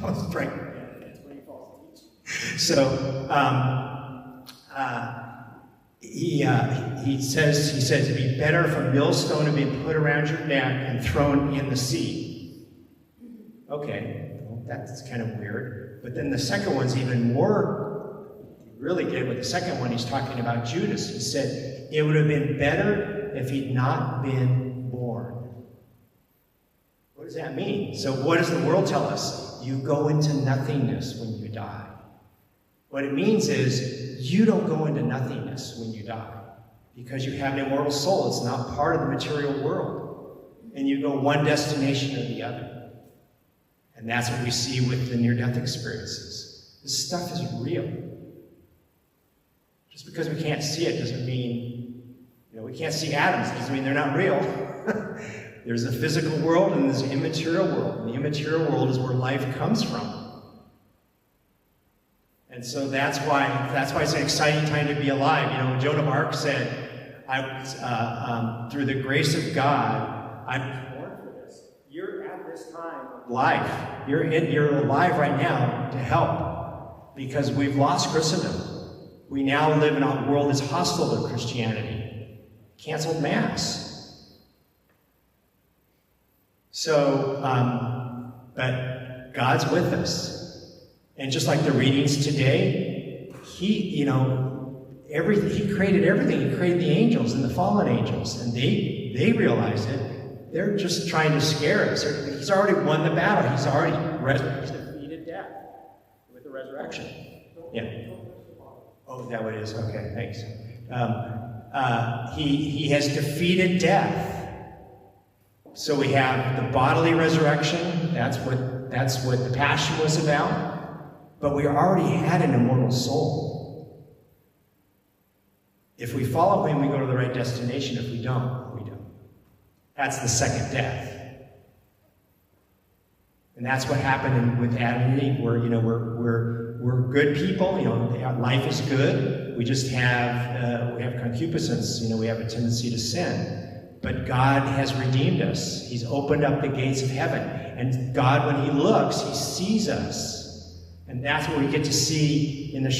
don't strike me. That's when he false teachers. So he says it'd be better if a millstone had been put around your neck and thrown in the sea. Okay, well, that's kind of weird. But then the second one's even more really good. With the second one, he's talking about Judas. He said, it would have been better if he'd not been born. What does that mean? So what does the world tell us? You go into nothingness when you die. What it means is you don't go into nothingness when you die because you have an immortal soul. It's not part of the material world. And you go one destination or the other. And that's what we see with the near-death experiences. This stuff is real. Just because we can't see it doesn't mean, we can't see atoms, doesn't mean they're not real. There's a physical world and there's an immaterial world. And the immaterial world is where life comes from. And so that's why it's an exciting time to be alive. Joan of Arc said, through the grace of God, I'm born for this. You're at this time of life. You're alive right now to help because we've lost Christendom. We now live in a world that's hostile to Christianity. Canceled Mass. So, but God's with us. And just like the readings today, He created everything. He created the angels and the fallen angels. And they realize it. They're just trying to scare us. He's already won the battle. He's already defeated death with the resurrection. Yeah. Oh, is that what it is? Okay, thanks. He has defeated death. So we have the bodily resurrection. That's what the Passion was about. But we already had an immortal soul. If we follow Him, we go to the right destination. If we don't, we don't. That's the second death. And that's what happened with Adam and Eve. We're good people. Life is good. We just have we have concupiscence. We have a tendency to sin. But God has redeemed us. He's opened up the gates of heaven. And God, when He looks, He sees us. And that's what we get to see in the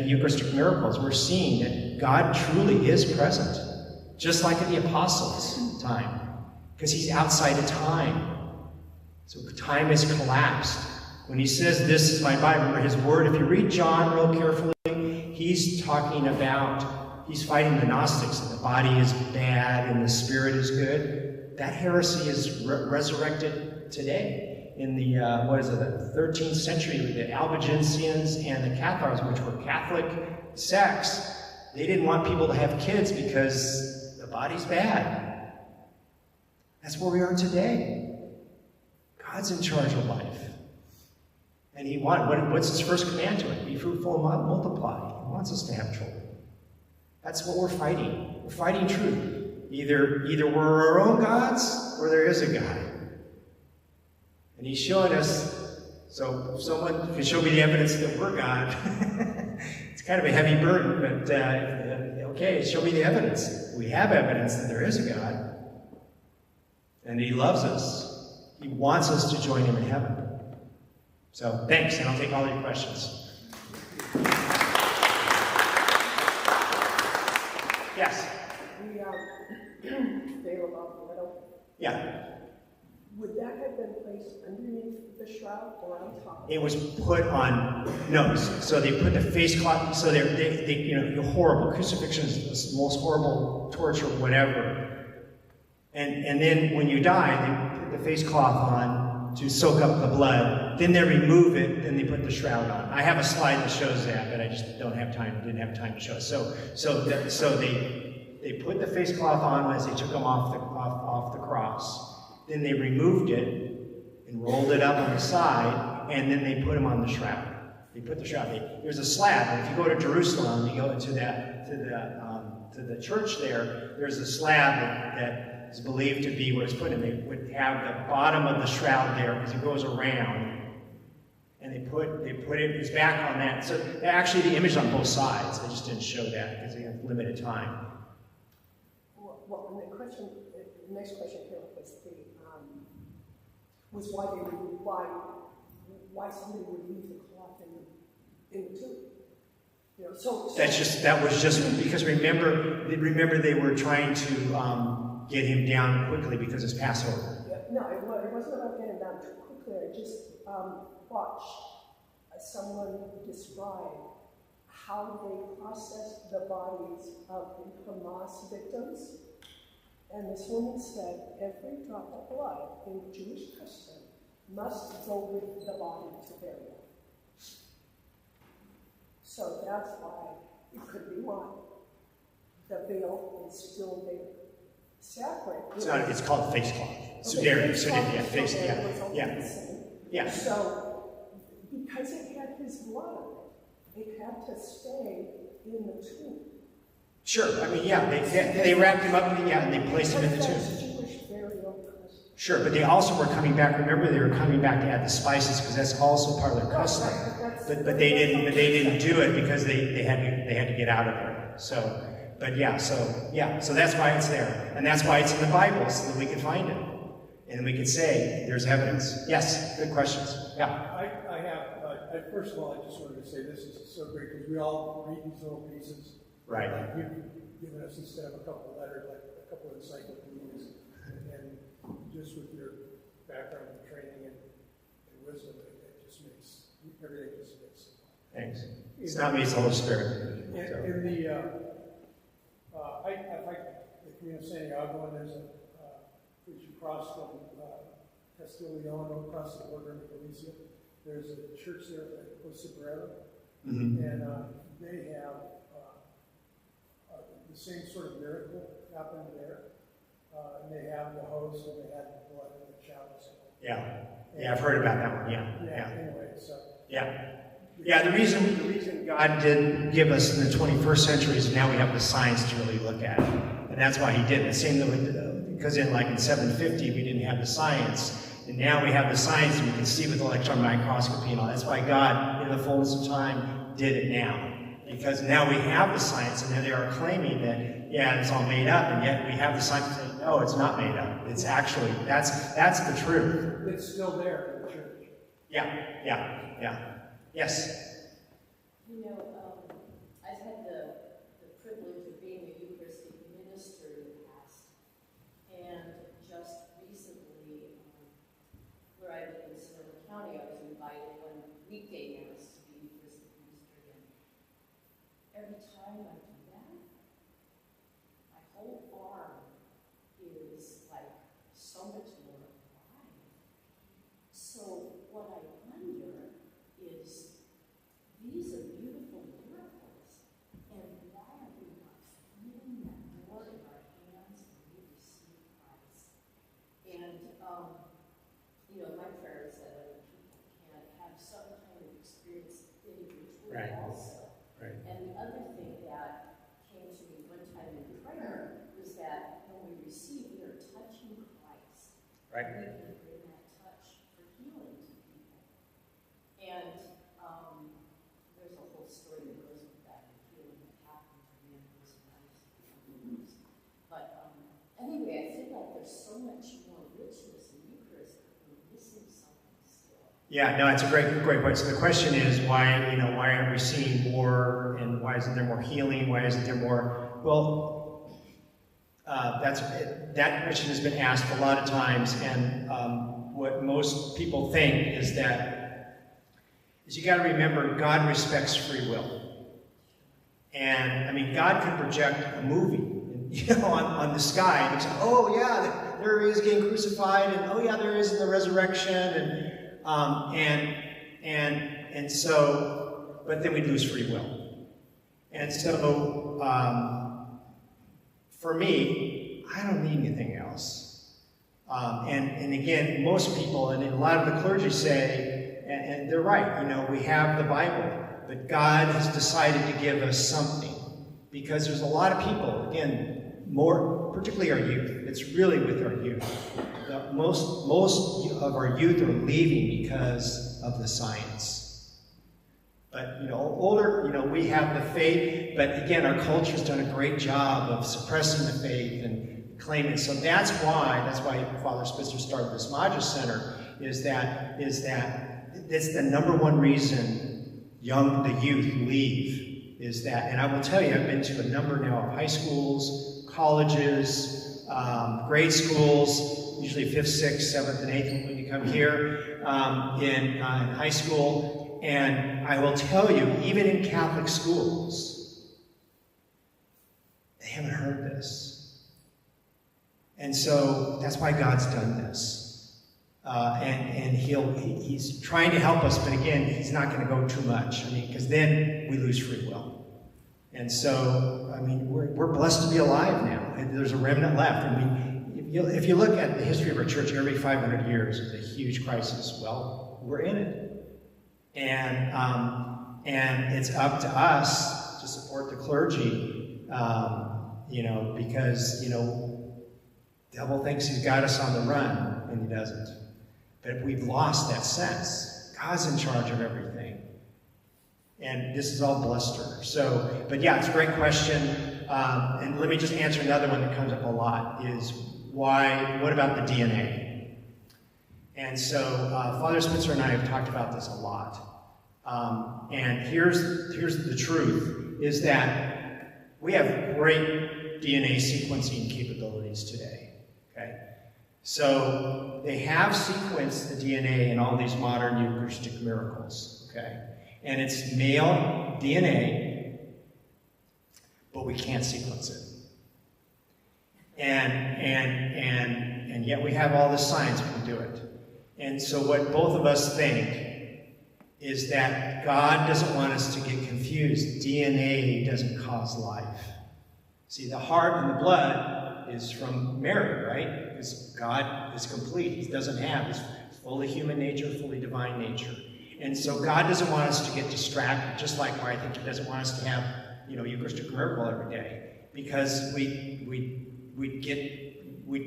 Eucharistic miracles. We're seeing that God truly is present, just like in the apostles' time. Because He's outside of time. So time has collapsed. When He says, this is my body, remember His word, if you read John real carefully, He's talking about, He's fighting the Gnostics, that the body is bad and the spirit is good. That heresy is resurrected today. In the, the 13th century, the Albigensians and the Cathars, which were Catholic sects, they didn't want people to have kids because the body's bad. That's where we are today. God's in charge of life. And what's His first command to it? Be fruitful and multiply. He wants us to have children. That's what we're fighting. We're fighting truth. Either we're our own gods or there is a God. And He's showing us, so if someone can show me the evidence that we're God, it's kind of a heavy burden, but okay, show me the evidence. We have evidence that there is a God. And He loves us. He wants us to join Him in heaven. So, thanks, and I'll take all your questions. Yes? The veil above the widow. Yeah. Would that have been placed underneath the shroud or on top? It was put on, no, so they put the face cloth, so they horrible. Crucifixion is the most horrible torture, whatever. And then when you die, they put the face cloth on to soak up the blood. Then they remove it, then they put the shroud on. I have a slide that shows that, but I just didn't have time to show it. So they put the face cloth on as they took Him off the cross. Then they removed it and rolled it up on the side, and then they put Him on the shroud. They put the shroud. There's a slab, and if you go to Jerusalem, you go to the to the church there's a slab that is believed to be where it's put in. They would have the bottom of the shroud there because it goes around, and they put his back on that. So actually, the image on both sides. They just didn't show that because they have limited time. Well, and the next question came up was why somebody would leave the cloth in the tomb. You know, so that was just because remember they were trying to get him down quickly because it's Passover. Yeah, no, it wasn't about getting down too quickly. I just watched someone describe how they processed the bodies of Hamas victims. And this woman said every drop of blood in Jewish custom must go with the body to burial. So that's why it could be why the veil is still there. Separate. It's called face cloth. Yeah. So because it had his blood on it, it had to stay in the tomb. Sure. I mean, yeah, they wrapped him up, and they placed him in the tomb. Jewish burial custom. Sure, but they also were coming back. Remember, they were coming back to add the spices because that's also part of their custom. But they didn't do it because they had to get out of there. So that's why it's there, and that's why it's in the Bible so that we can find it, and we can say there's evidence. Yes, good questions. Yeah. First of all, I just wanted to say this is so great because we all read these little pieces. Right. You've given us instead of a couple of letters, like a couple of encyclopedias, and just with your background and training and wisdom, it just makes everything just fits. Thanks. It's not me; it's the Holy Spirit. In the the community of Santiago, and there's as you cross from Castile-Leon across the border into Galicia, there's a church there at Costa Brera, and they have the same sort of miracle happened there. And they have the host, and they had the blood and the chalice. Yeah, I've heard about that one. Yeah. Anyway, so. Yeah, the reason God did give us in the 21st century is now we have the science to really look at it. And that's why he did it. The same because in 750 we didn't have the science. And now we have the science and we can see with electron microscopy and all. That's why God, in the fullness of time, did it now. Because now we have the science, and now they are claiming that, it's all made up, and yet we have the science to say, no, it's not made up. It's actually, that's the truth. It's still there in the church. Yeah. Yes? You know, I've had the privilege of being a Eucharistic minister in the past, and just recently, where I live in Sonoma County, I was invited one weekday mass to be Eucharistic minister, and every time I do that, my whole arm is like so much more alive. So what I wonder is, these are beautiful miracles, and why are we not feeling that more in our hands when we receive Christ? And, my prayer is that other people can have some kind of experience individually also. Right. And the other thing that came to me one time in prayer was that when we receive, we are touching Christ. Right. We can bring that touch for healing to people. And there's a whole story that goes with that, the healing that happened to me and those nights. But anyway, I feel like there's so much more richness in Eucharist, but we're missing something still. Yeah, no, it's a great point. So the question is, why aren't we seeing more, and why isn't there more healing? Why isn't there more? Well, that question has been asked a lot of times, and what most people think is you got to remember, God respects free will. And I mean, God can project a movie, on the sky, and say, oh yeah, there he is getting crucified, and oh yeah, there is in the resurrection, and so, but then we lose free will. And so, for me, I don't need anything else. And again, most people, and a lot of the clergy say, and they're right, we have the Bible, but God has decided to give us something Because there's a lot of people, again, particularly our youth. It's really with our youth. Most of our youth are leaving because of the science. But, older, we have the faith, but again, our culture's done a great job of suppressing the faith and claiming. So that's why Father Spitzer started this Maja Center, is that it's the number one reason the youth leave. Is that, and I will tell you, I've been to a number now of high schools, colleges, grade schools, usually 5th, 6th, 7th, and 8th when you come here, in high school. And I will tell you, even in Catholic schools, they haven't heard this. And so that's why God's done this. And he's trying to help us, but again, he's not going to go too much. Because then we lose free will. And so, we're blessed to be alive now. And there's a remnant left. If you look at the history of our church, every 500 years, there's a huge crisis. Well, we're in it. And it's up to us to support the clergy, because, devil thinks he's got us on the run, and he doesn't. But we've lost that sense. God's in charge of everything. And this is all bluster. So, but yeah, it's a great question. And let me just answer another one that comes up a lot is what about the DNA? And so Father Spitzer and I have talked about this a lot. And here's the truth, is that we have great DNA sequencing capabilities today. Okay? So they have sequenced the DNA in all these modern Eucharistic miracles. Okay? And it's male DNA, but we can't sequence it. And yet we have all the science we can do it. And so what both of us think is that God doesn't want us to get confused. DNA doesn't cause life. See, the heart and the blood is from Mary, right? Because God is complete. He doesn't have, he's fully human nature, fully divine nature. And so God doesn't want us to get distracted, just like why I think he doesn't want us to have, Eucharistic miracle every day. Because we'd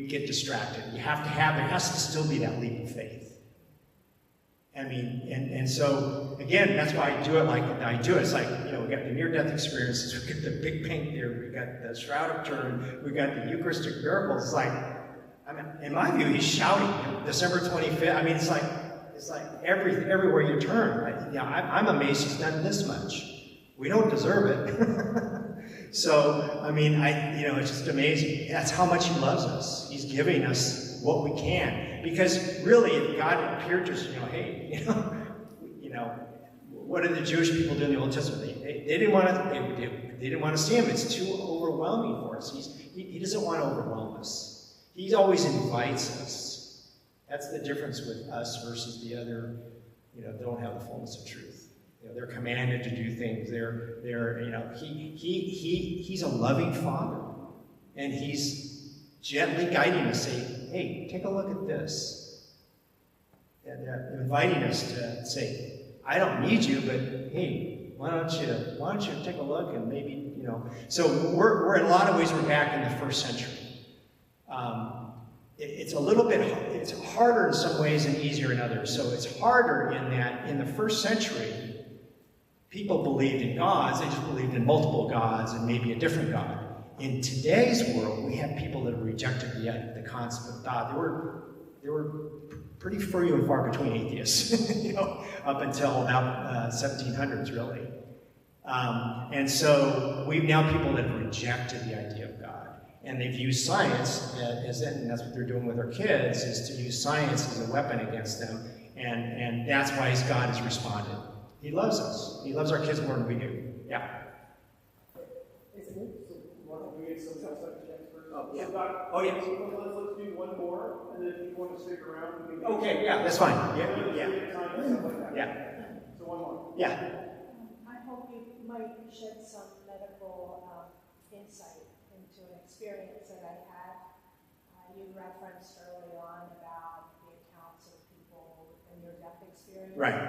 get distracted. There has to still be that leap of faith. And so, again, that's why I do it like I do it. It's like, we got the near-death experiences, we got the Big Bang Theory, we got the Shroud of Turin, we got the Eucharistic miracles. It's like, in my view, he's shouting. December 25th, it's like everywhere you turn. I'm amazed he's done this much. We don't deserve it. So, it's just amazing. That's how much he loves us. He's giving us what we can. Because really, if God appeared to us, what did the Jewish people do in the Old Testament? They didn't want to see him. It's too overwhelming for us. He doesn't want to overwhelm us. He always invites us. That's the difference with us versus the other, don't have the fullness of truth. They're commanded to do things. He's a loving Father, and he's gently guiding us, saying, "Hey, take a look at this," and inviting us to say, "I don't need you, but hey, why don't you take a look and maybe So we're in a lot of ways we're back in the first century. It's a little bit, it's harder in some ways and easier in others. So it's harder in that in the first century, people believed in gods, they just believed in multiple gods and maybe a different God. In today's world, we have people that have rejected the concept of God. There were pretty few and far between atheists, up until about 1700s, really. And so we've now people that have rejected the idea of God. And they've used science, and that's what they're doing with our kids, is to use science as a weapon against them. And that's why God has responded. He loves us. He loves our kids more than we do. Yeah. Why don't we get some test subjects first? Yeah. So let's do one more, and then if you want to stick around, we can. Okay, yeah, that's fine. Yeah. So one more. Yeah. I hope you might shed some medical insight into an experience that I had. You referenced early on about the accounts of people in your death experience. Right.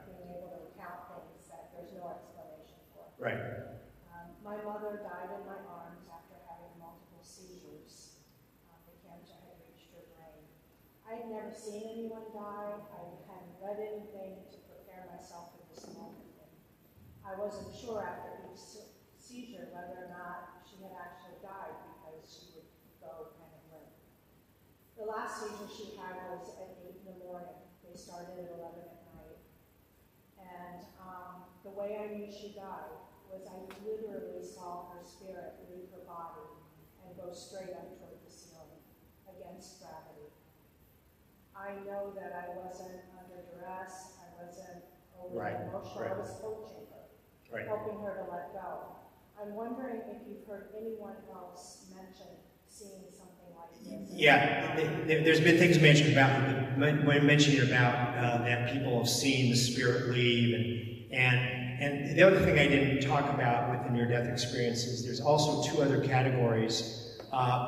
Being able to account things that there's no explanation for. Right. My mother mother died in my arms after having multiple seizures. The cancer had reached her brain. I had never seen anyone die. I hadn't read anything to prepare myself for this moment. I wasn't sure after each seizure whether or not she had actually died because she would go kind of limp. The last seizure she had was at 8 in the morning. They started at 11 at night. And the way I knew she died was I literally saw her spirit leave her body and go straight up toward the ceiling against gravity. I know that I wasn't under duress. I wasn't overly emotional. I was coaching her, helping her to let go. I'm wondering if you've heard anyone else mention seeing something like this. Yeah, there's been things mentioned about that people have seen the spirit leave, and the other thing I didn't talk about with the near-death experiences, there's also two other categories.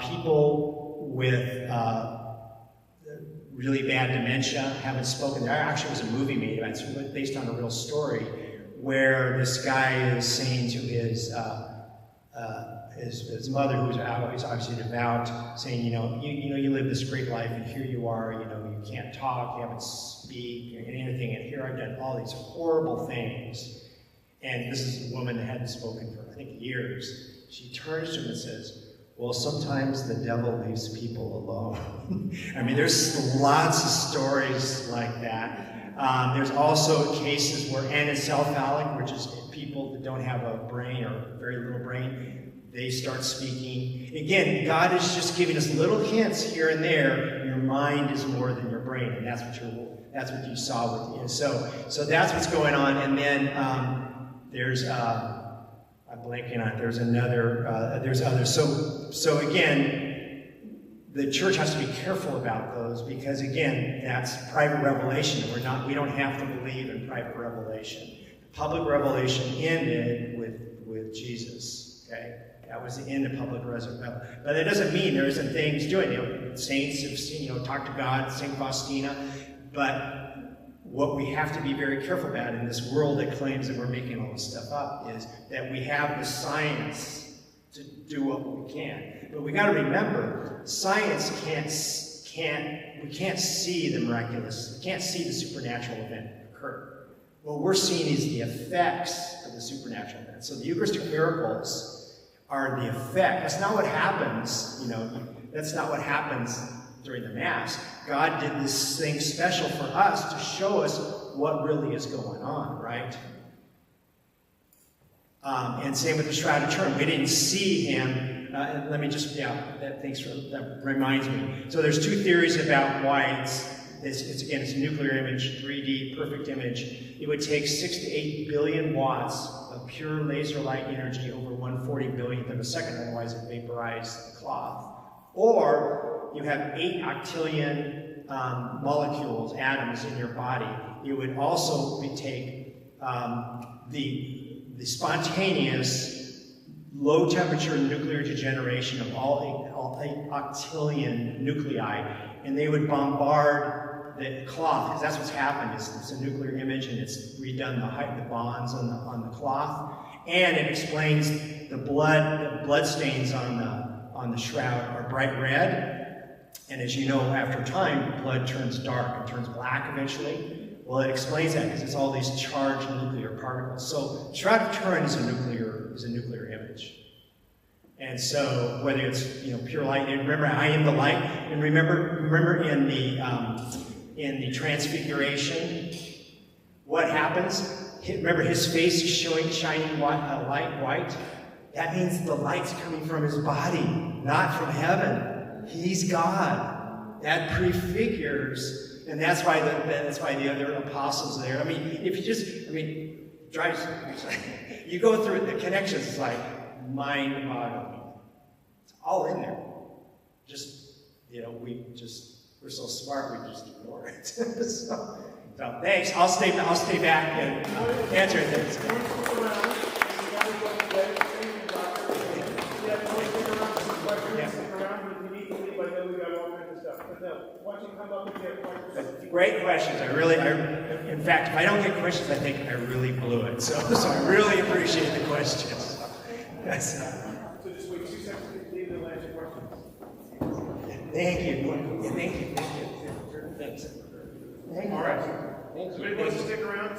People with really bad dementia haven't spoken. There actually was a movie made about it, it's based on a real story, where this guy is saying to his mother, who's obviously devout, saying, you live this great life, and here you are, you can't talk, you haven't speak, and anything, and here I've done all these horrible things. And this is a woman that hadn't spoken for, I think, years. She turns to him and says, well, sometimes the devil leaves people alone. I mean, there's lots of stories like that. There's also cases where anencephalic, which is people that don't have a brain or very little brain, they start speaking. Again, God is just giving us little hints here and there. Your mind is more than your brain, and that's what you saw with you. So that's what's going on. And then there's I'm blanking on it. There's another. There's others. So again, the church has to be careful about those because again, that's private revelation. We don't have to believe in private revelation. Public revelation ended with Jesus. Okay. That was the end of public revelation. But that doesn't mean there isn't things doing it. Saints have seen, talked to God, St. Faustina. But what we have to be very careful about in this world that claims that we're making all this stuff up is that we have the science to do what we can. But we got to remember, science we can't see the miraculous, we can't see the supernatural event occur. What we're seeing is the effects of the supernatural event. So the Eucharistic miracles are the effect. That's not what happens, that's not what happens during the Mass. God did this thing special for us to show us what really is going on, right? And same with the Shroud of Turin. We didn't see him. Let me just, that reminds me. So there's two theories about why it's a nuclear image, 3D, perfect image. It would take 6 to 8 billion watts of pure laser light energy over 1/40 billionth of a second, otherwise it vaporized the cloth. Or you have 8 octillion molecules, atoms in your body. It would also take the spontaneous low temperature nuclear degeneration of all 8 octillion nuclei, and they would bombard the cloth, because that's what's happened. It's a nuclear image, and it's redone the bonds on the cloth, and it explains the blood stains on the shroud are bright red. And as you know, after time, blood turns dark and turns black eventually. Well, it explains that because it's all these charged nuclear particles. So Shroud of Turin is a nuclear image. And so whether it's pure light, and remember, I am the light. And remember in the Transfiguration, what happens? Remember, his face is shining white. That means the light's coming from his body, not from heaven. He's God. That prefigures, and that's why the other apostles there. I mean, if you you go through it, the connections is like mind-boggling. It's all in there. We're so smart, we just ignore it. so thanks. I'll stay back and answer things. Great questions. In fact, if I don't get questions, I think I really blew it. So I really appreciate the questions. Yes. So just wait 2 seconds, leave the last question. Thank you. Yeah, thank you. Thanks. All right. Anybody wants to stick around?